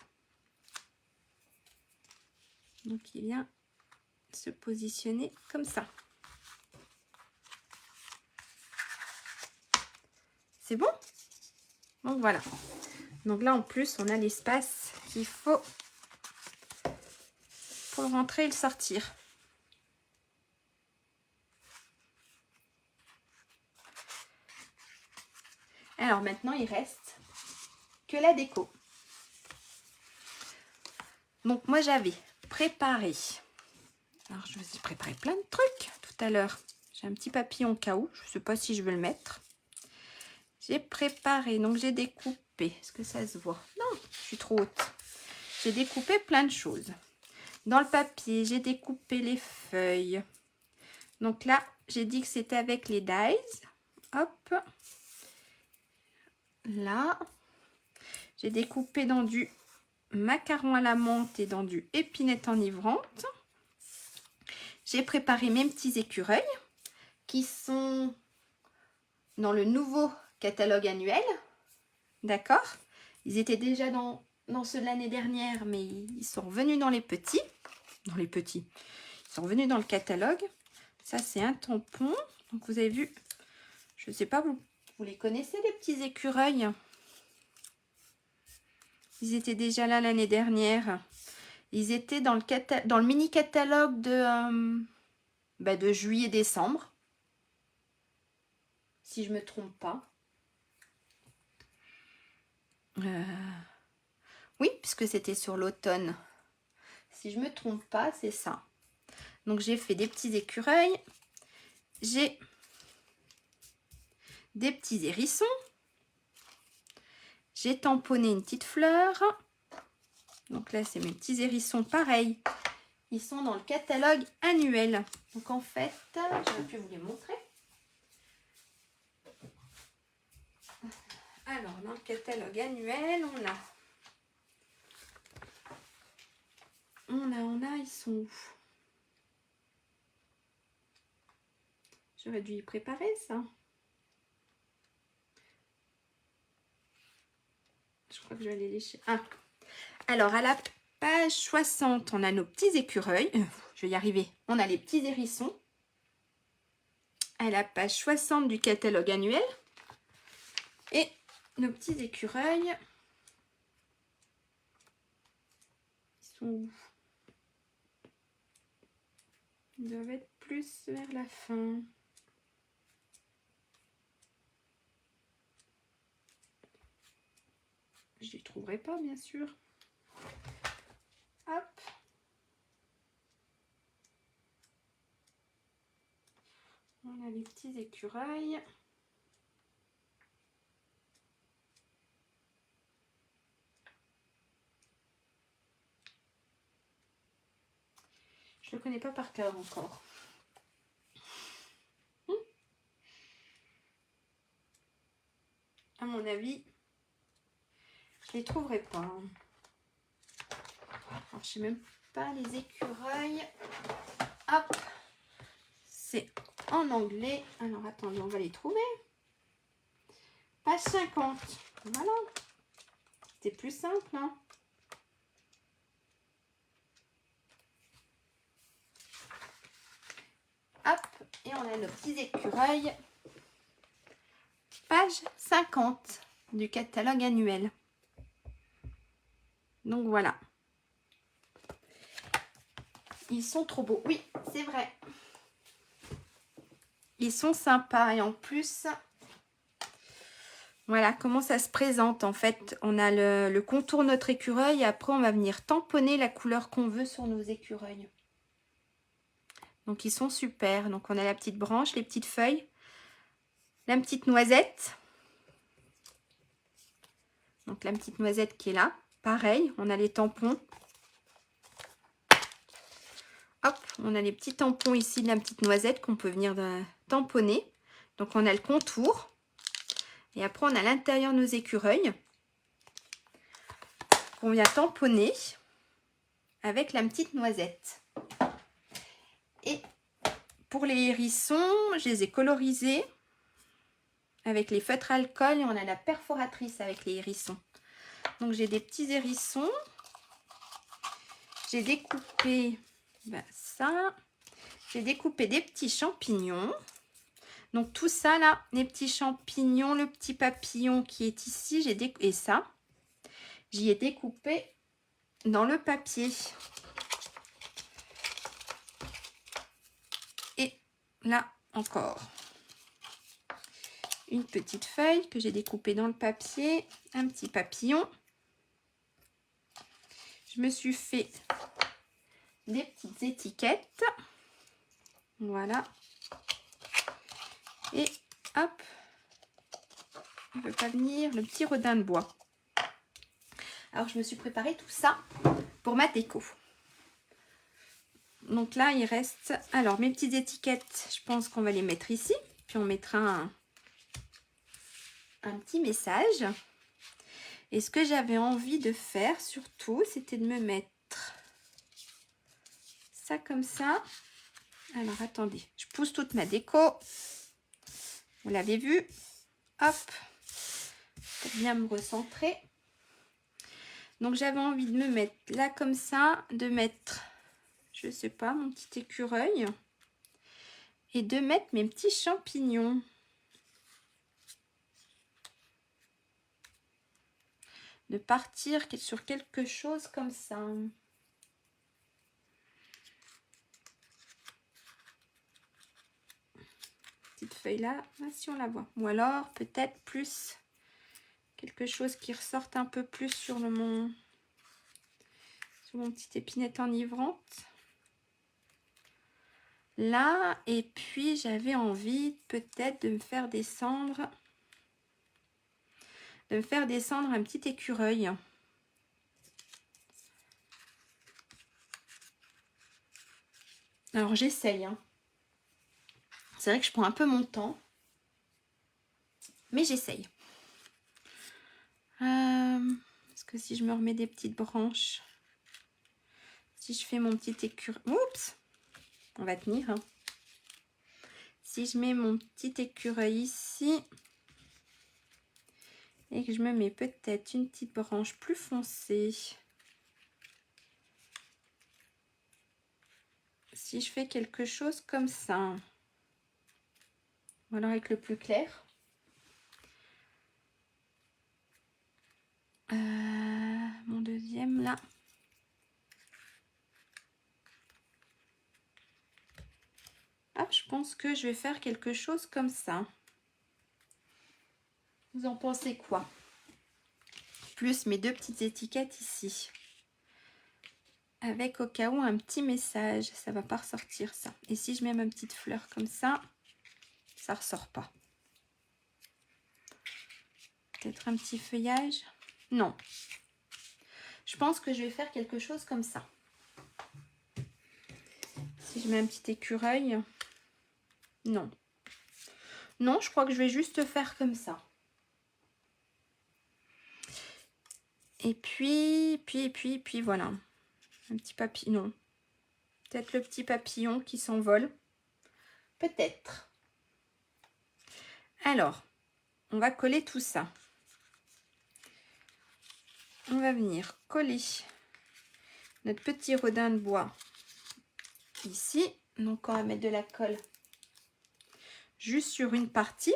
Donc, il vient se positionner comme ça. C'est bon? Donc, voilà. Donc là, en plus, on a l'espace qu'il faut pour le rentrer et le sortir. Alors maintenant, il reste que la déco. Donc moi, j'avais préparé. Alors, je vous ai préparé plein de trucs tout à l'heure. J'ai un petit papillon au cas où. Je ne sais pas si je veux le mettre. J'ai préparé, donc j'ai découpé. Est-ce que ça se voit? Non, je suis trop haute. J'ai découpé plein de choses. Dans le papier, j'ai découpé les feuilles. Donc là, j'ai dit que c'était avec les dies. Hop. Là. J'ai découpé dans du macaron à la menthe et dans du épinette enivrante. J'ai préparé mes petits écureuils qui sont dans le nouveau catalogue annuel. D'accord? Ils étaient déjà dans ceux de l'année dernière, mais ils sont revenus dans les petits. Ils sont revenus dans le catalogue. Ça, c'est un tampon. Donc, vous avez vu, je ne sais pas, vous les connaissez, les petits écureuils? Ils étaient déjà là l'année dernière. Ils étaient dans le mini catalogue de juillet-décembre. Si je me trompe pas. Oui, puisque c'était sur l'automne. Si je me trompe pas, c'est ça. Donc j'ai fait des petits écureuils. J'ai des petits hérissons. J'ai tamponné une petite fleur. Donc là, c'est mes petits hérissons, pareil. Ils sont dans le catalogue annuel. Donc en fait, j'aurais pu vous les montrer. Alors, dans le catalogue annuel, ils sont où? J'aurais dû y préparer ça. Je crois que je vais aller lécher. Ah. Alors, à la page 60, on a nos petits écureuils. Je vais y arriver. On a les petits hérissons. À la page 60 du catalogue annuel. Et nos petits écureuils. Ils sont où? Ils doivent être plus vers la fin. Je ne les trouverai pas, bien sûr. Hop. On a les petits écureuils. Je ne le connais pas par cœur encore. À mon avis, je les trouverai pas. Alors, je sais même pas les écureuils. Hop, c'est en anglais. Alors attendez, on va les trouver. Page 50. Voilà. C'est plus simple, hein. Hop, et on a nos petits écureuils. Page 50 du catalogue annuel. Donc voilà. Ils sont trop beaux. Oui, c'est vrai. Ils sont sympas. Et en plus, voilà comment ça se présente. En fait, on a le contour de notre écureuil. Et après, on va venir tamponner la couleur qu'on veut sur nos écureuils. Donc, ils sont super. Donc, on a la petite branche, les petites feuilles. La petite noisette. Donc, la petite noisette qui est là. Pareil, on a les tampons. Hop, on a les petits tampons ici de la petite noisette qu'on peut venir tamponner. Donc, on a le contour. Et après, on a l'intérieur de nos écureuils qu'on vient tamponner avec la petite noisette. Et pour les hérissons, je les ai colorisés avec les feutres alcool et on a la perforatrice avec les hérissons. Donc, j'ai des petits hérissons. J'ai découpé ça. J'ai découpé des petits champignons. Donc, tout ça, là, les petits champignons, le petit papillon qui est ici, et ça, j'y ai découpé dans le papier. Et là, encore, une petite feuille que j'ai découpée dans le papier, un petit papillon. Je me suis fait des petites étiquettes. Voilà. Et hop, il ne veut pas venir, le petit redin de bois. Alors, je me suis préparé tout ça pour ma déco. Donc là, il reste... Alors, mes petites étiquettes, je pense qu'on va les mettre ici. Puis, on mettra un petit message. Et ce que j'avais envie de faire, surtout, c'était de me mettre ça comme ça. Alors, attendez, je pousse toute ma déco. Vous l'avez vu. Hop. Pour bien me recentrer. Donc, j'avais envie de me mettre là comme ça. De mettre, je sais pas, mon petit écureuil. Et de mettre mes petits champignons. de partir sur quelque chose comme ça. Petite feuille là, si on la voit. Ou alors peut-être plus quelque chose qui ressorte un peu plus sur mon petit épinette enivrante. Là, et puis j'avais envie peut-être de me faire descendre un petit écureuil. Alors j'essaye, hein. C'est vrai que je prends un peu mon temps, mais j'essaye. Parce que si je me remets des petites branches, si je fais mon petit écureuil, oups, on va tenir, hein. Si je mets mon petit écureuil ici et que je me mets peut-être une petite branche plus foncée, si je fais quelque chose comme ça, ou alors avec le plus clair, mon deuxième là, hop, je pense que je vais faire quelque chose comme ça. Vous en pensez quoi? Plus mes deux petites étiquettes ici, avec au cas où un petit message, ça va pas ressortir ça. Et si je mets ma petite fleur comme ça ressort pas. Peut-être un petit feuillage. Non, je pense que je vais faire quelque chose comme ça. Si je mets un petit écureuil, non, je crois que je vais juste faire comme ça. Et puis voilà, un petit papillon. Peut-être le petit papillon qui s'envole. Peut-être. Alors, on va coller tout ça. On va venir coller notre petit rodin de bois ici. Donc, on va mettre de la colle juste sur une partie.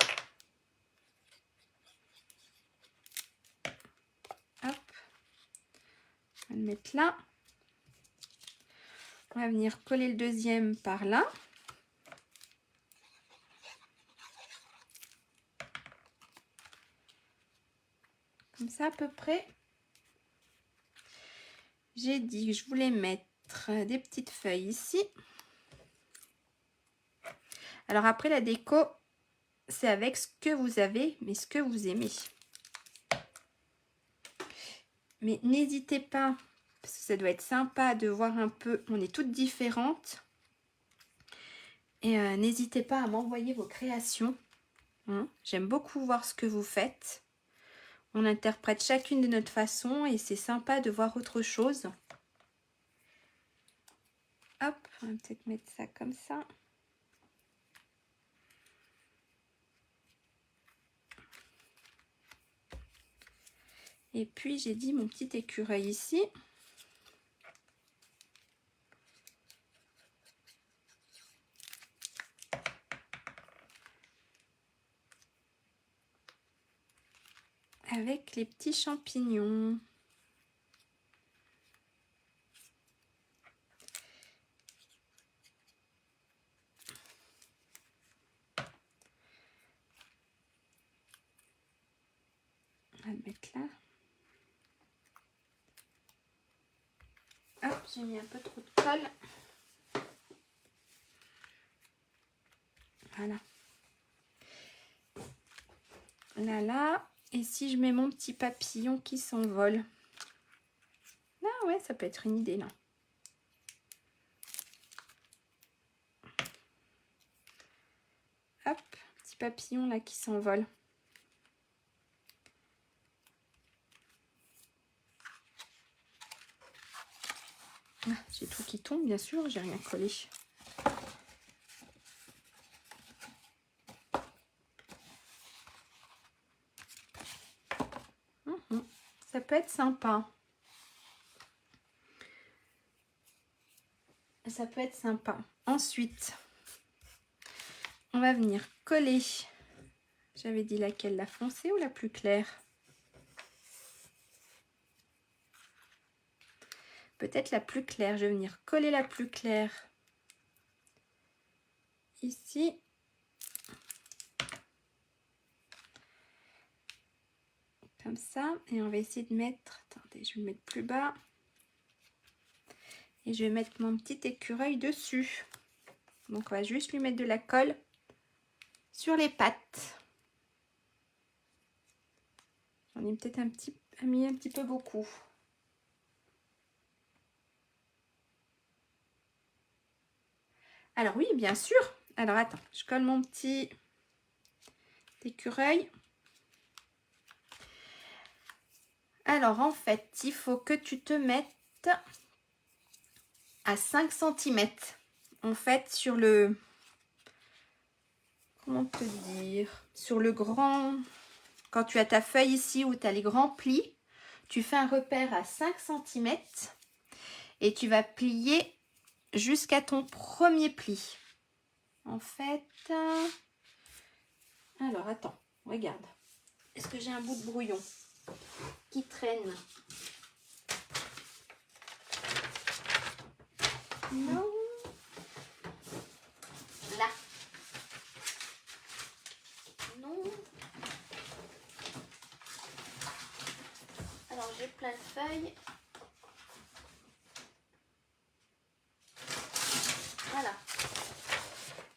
Hop. On va le mettre là. On va venir coller le deuxième par là. Comme ça à peu près. J'ai dit que je voulais mettre des petites feuilles ici. Alors après la déco, c'est avec ce que vous avez, mais ce que vous aimez. Mais n'hésitez pas, parce que ça doit être sympa de voir un peu, on est toutes différentes. Et n'hésitez pas à m'envoyer vos créations. Hein, j'aime beaucoup voir ce que vous faites. On interprète chacune de notre façon et c'est sympa de voir autre chose. Hop, on va peut-être mettre ça comme ça. Et puis j'ai dit mon petit écureuil ici. Avec les petits champignons. On va le mettre là. Hop, j'ai mis un peu trop de colle. Voilà. Là. Et si je mets mon petit papillon qui s'envole. Ah ouais, ça peut être une idée là. Hop, petit papillon là qui s'envole. Ah, j'ai tout qui tombe, bien sûr, j'ai rien collé. Ça peut être sympa. Ça peut être sympa. Ensuite, on va venir coller. J'avais dit laquelle, la foncée ou la plus claire? peut-être la plus claire. Je vais venir coller la plus claire ici. Comme ça. Et on va essayer de mettre... Attendez, je vais le mettre plus bas. Et je vais mettre mon petit écureuil dessus. Donc on va juste lui mettre de la colle sur les pattes. J'en ai peut-être mis un petit peu beaucoup. Alors oui, bien sûr. Alors attends, je colle mon petit écureuil. Alors en fait, il faut que tu te mettes à 5 cm. En fait, sur le... Comment te dire? Sur le grand... Quand tu as ta feuille ici où tu as les grands plis, tu fais un repère à 5 cm et tu vas plier jusqu'à ton premier pli. En fait... Alors, attends, regarde. Est-ce que j'ai un bout de brouillon qui traîne? Non. Là. Non. Alors, j'ai plein de feuilles. Voilà.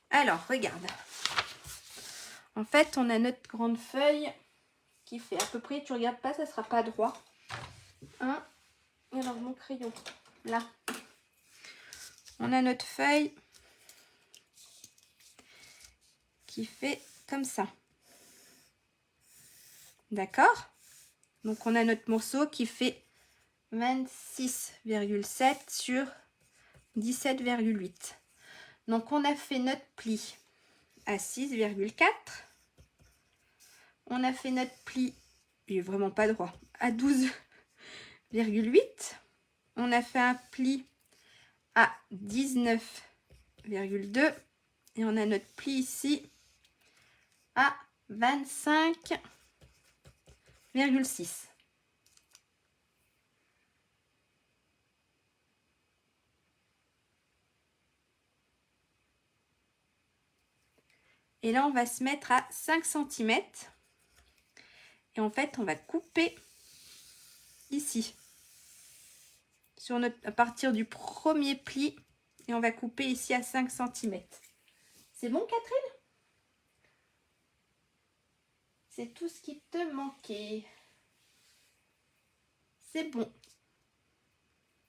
Alors, regarde. En fait, on a notre grande feuille qui fait à peu près, tu regardes pas, ça sera pas droit. Hein? Et alors, mon crayon, là. On a notre feuille qui fait comme ça. D'accord? Donc, on a notre morceau qui fait 26,7 sur 17,8. Donc, on a fait notre pli à 6,4. On a fait notre pli, il est vraiment pas droit, à 12,8. On a fait un pli à 19,2. Et on a notre pli ici à 25,6. Et là, on va se mettre à 5 cm. Et en fait, on va couper ici. À partir du premier pli. Et on va couper ici à 5 cm. C'est bon, Catherine? C'est tout ce qui te manquait. C'est bon.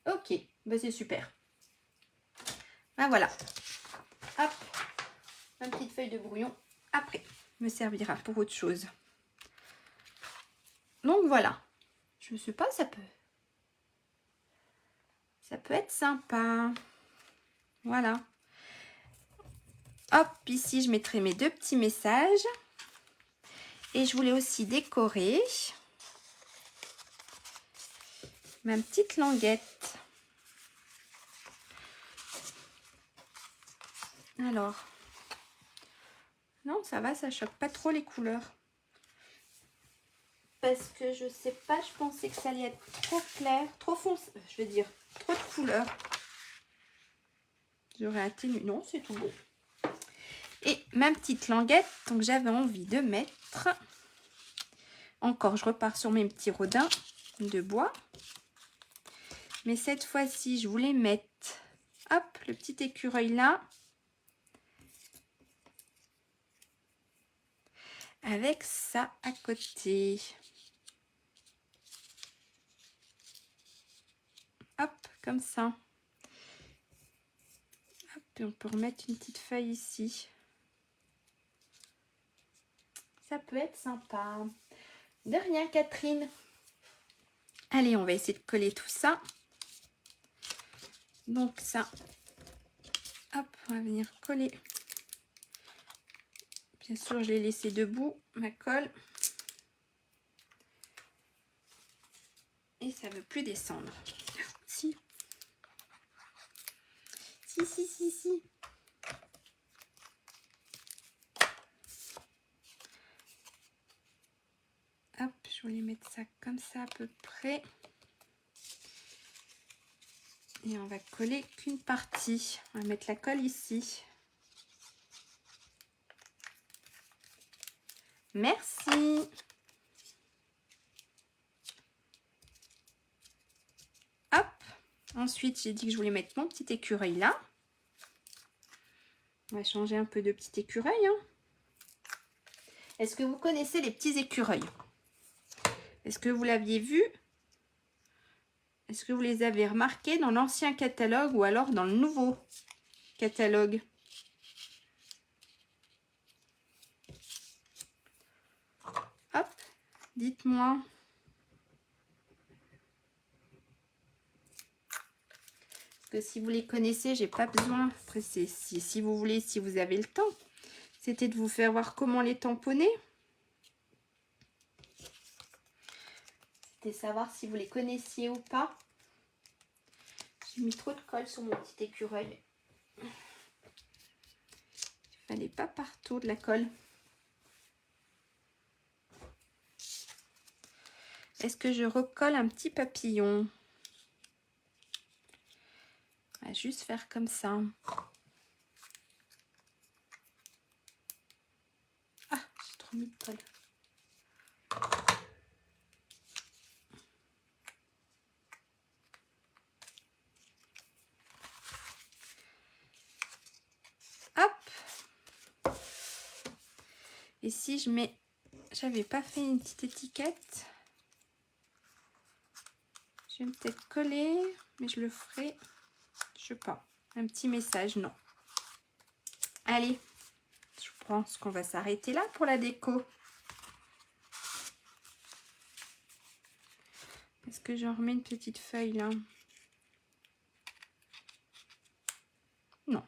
Ok, ben c'est super. Ben voilà. Hop, ma petite feuille de brouillon. Après, me servira pour autre chose. Donc voilà. Je ne sais pas, ça peut être sympa. Voilà. Hop, ici, je mettrai mes deux petits messages. Et je voulais aussi décorer ma petite languette. Alors, non, ça va, ça choque pas trop les couleurs. Parce que je sais pas, je pensais que ça allait être trop clair, trop foncé, je veux dire, trop de couleurs. J'aurais atténué. Non, c'est tout beau. Et ma petite languette, donc j'avais envie de mettre... Encore, je repars sur mes petits rodins de bois. Mais cette fois-ci, je voulais mettre, hop, le petit écureuil là. Avec ça à côté. Hop, comme ça. Hop, et on peut remettre une petite feuille ici. Ça peut être sympa. De rien, Catherine. Allez, on va essayer de coller tout ça. Donc ça, hop, on va venir coller. Bien sûr, je l'ai laissé debout, ma colle. Et ça ne veut plus descendre. Si. Si. Hop, je voulais mettre ça comme ça à peu près. Et on va coller qu'une partie. On va mettre la colle ici. Merci. Hop. Ensuite, j'ai dit que je voulais mettre mon petit écureuil là. On va changer un peu de petit écureuil. Hein. Est-ce que vous connaissez les petits écureuils? Est-ce que vous l'aviez vu? Est-ce que vous les avez remarqués dans l'ancien catalogue ou alors dans le nouveau catalogue? Hop, dites-moi. Parce que si vous les connaissez, j'ai pas besoin. Après, si vous voulez, si vous avez le temps, c'était de vous faire voir comment les tamponner. C'était savoir si vous les connaissiez ou pas. J'ai mis trop de colle sur mon petit écureuil. Il fallait pas partout de la colle. Est-ce que je recolle un petit papillon? On va juste faire comme ça. Ah, j'ai trop mis de colle. Hop. Et si je mets... J'avais pas fait une petite étiquette. Je vais peut-être coller, mais je le ferai, je sais pas, un petit message, non. Allez, je pense qu'on va s'arrêter là pour la déco. Est-ce que j'en remets une petite feuille là? Non.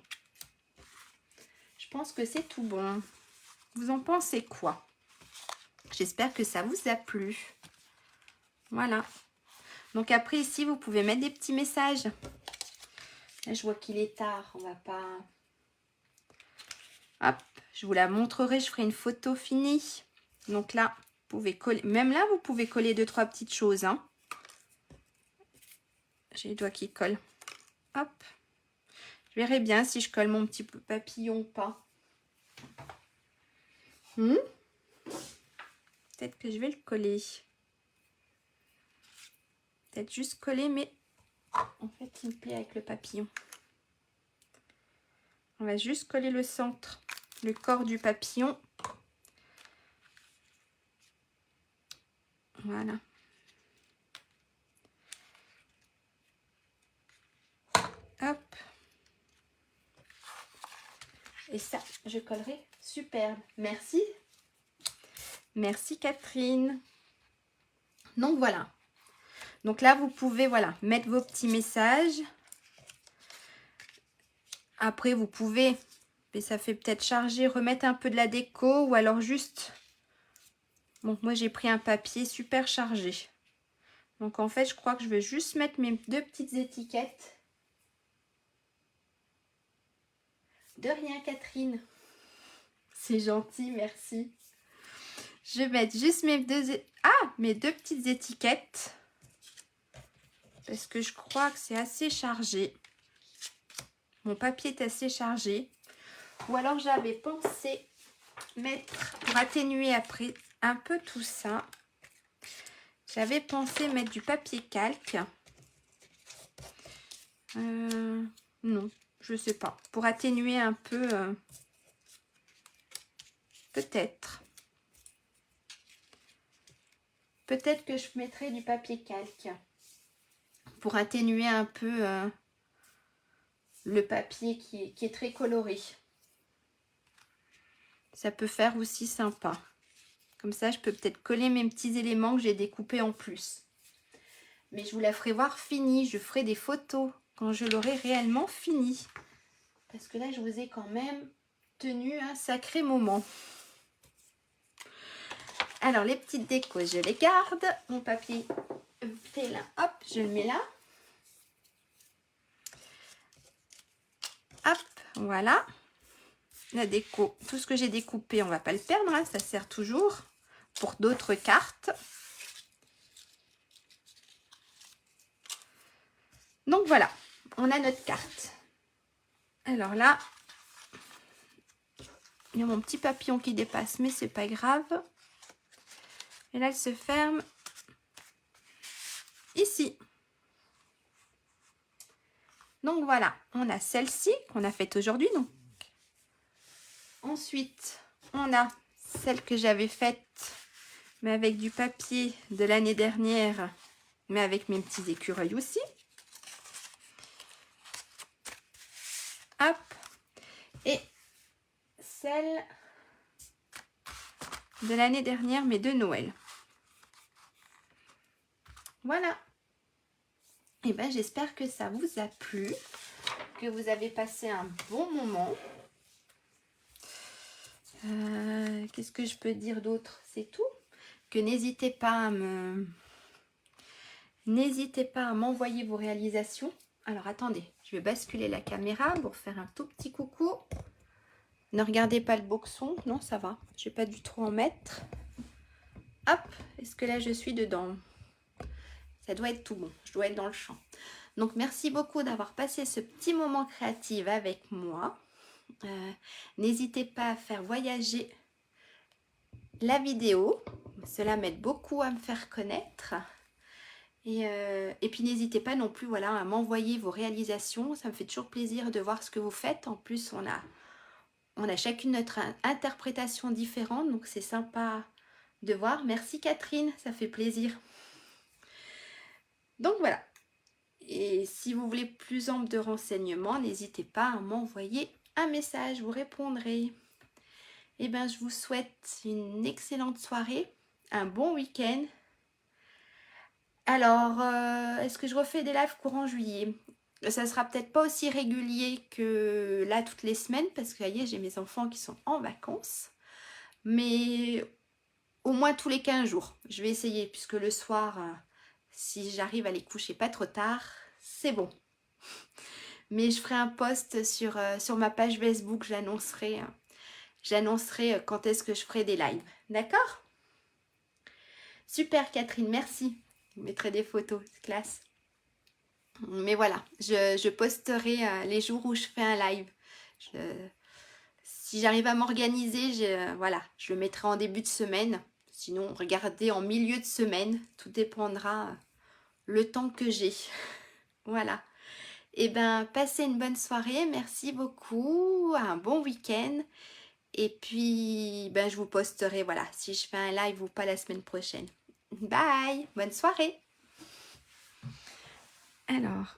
Je pense que c'est tout bon. Vous en pensez quoi? J'espère que ça vous a plu. Voilà. Donc après ici, vous pouvez mettre des petits messages. Là, je vois qu'il est tard. On va pas... Hop, je vous la montrerai. Je ferai une photo finie. Donc là, vous pouvez coller. Même là, vous pouvez coller 2-3 petites choses. Hein. J'ai les doigts qui collent. Hop. Je verrai bien si je colle mon petit papillon ou pas. Peut-être que je vais le coller. Peut-être juste coller, mais en fait, il me plaît avec le papillon. On va juste coller le centre, le corps du papillon. Voilà. Hop. Et ça, je collerai superbe. Merci. Merci Catherine. Donc voilà. Donc là, vous pouvez voilà, mettre vos petits messages. Après, vous pouvez, mais ça fait peut-être charger, remettre un peu de la déco ou alors juste... Bon, moi j'ai pris un papier super chargé. Donc en fait, je crois que je vais juste mettre mes 2 petites étiquettes. De rien Catherine. C'est gentil, merci. Je vais mettre juste mes 2 petites étiquettes. Parce que je crois que c'est assez chargé. Mon papier est assez chargé. Ou alors j'avais pensé mettre, pour atténuer après un peu tout ça, j'avais pensé mettre du papier calque. Non, je sais pas. Pour atténuer un peu, peut-être. Peut-être que je mettrai du papier calque. Pour atténuer un peu le papier qui est très coloré. Ça peut faire aussi sympa. Comme ça, je peux peut-être coller mes petits éléments que j'ai découpés en plus. Mais je vous la ferai voir finie. Je ferai des photos quand je l'aurai réellement fini. Parce que là, je vous ai quand même tenu un sacré moment. Alors, les petites décos, je les garde. Mon papier félin, hop, je le mets là. Hop, voilà. La déco, tout ce que j'ai découpé, on va pas le perdre, hein, ça sert toujours pour d'autres cartes. Donc voilà, on a notre carte. Alors là, il y a mon petit papillon qui dépasse, mais c'est pas grave. Et là, elle se ferme ici. Donc voilà, on a celle-ci qu'on a faite aujourd'hui. Donc ensuite, on a celle que j'avais faite, mais avec du papier de l'année dernière, mais avec mes petits écureuils aussi. Hop. Et celle de l'année dernière, mais de Noël. Voilà. Et ben j'espère que ça vous a plu, que vous avez passé un bon moment. Qu'est-ce que je peux dire d'autre? C'est tout. Que n'hésitez pas à m'envoyer vos réalisations. Alors attendez, je vais basculer la caméra pour faire un tout petit coucou. Ne regardez pas le boxon, non ça va, je vais pas du tout en mettre. Hop, est-ce que là je suis dedans? Ça doit être tout bon, je dois être dans le champ. Donc merci beaucoup d'avoir passé ce petit moment créatif avec moi. N'hésitez pas à faire voyager la vidéo, cela m'aide beaucoup à me faire connaître. Et puis n'hésitez pas non plus voilà, à m'envoyer vos réalisations, ça me fait toujours plaisir de voir ce que vous faites. En plus on a chacune notre interprétation différente, donc c'est sympa de voir. Merci Catherine, ça fait plaisir. Donc voilà, et si vous voulez plus ample de renseignements, n'hésitez pas à m'envoyer un message, je vous répondrai. Et bien je vous souhaite une excellente soirée, un bon week-end. Alors, est-ce que je refais des lives courant juillet? Ça sera peut-être pas aussi régulier que là toutes les semaines, parce que j'ai mes enfants qui sont en vacances. Mais au moins tous les 15 jours. Je vais essayer, puisque le soir, si j'arrive à les coucher pas trop tard, c'est bon. Mais je ferai un post sur ma page Facebook, j'annoncerai quand est-ce que je ferai des lives. D'accord? Super Catherine, merci. Je mettrai des photos, c'est classe. Mais voilà, je posterai les jours où je fais un live. Si j'arrive à m'organiser, voilà, je le mettrai en début de semaine. Sinon, regardez en milieu de semaine. Tout dépendra le temps que j'ai. Voilà. Et ben, passez une bonne soirée. Merci beaucoup. Un bon week-end. Et puis, ben, je vous posterai, voilà, si je fais un live ou pas la semaine prochaine. Bye. Bonne soirée. Alors...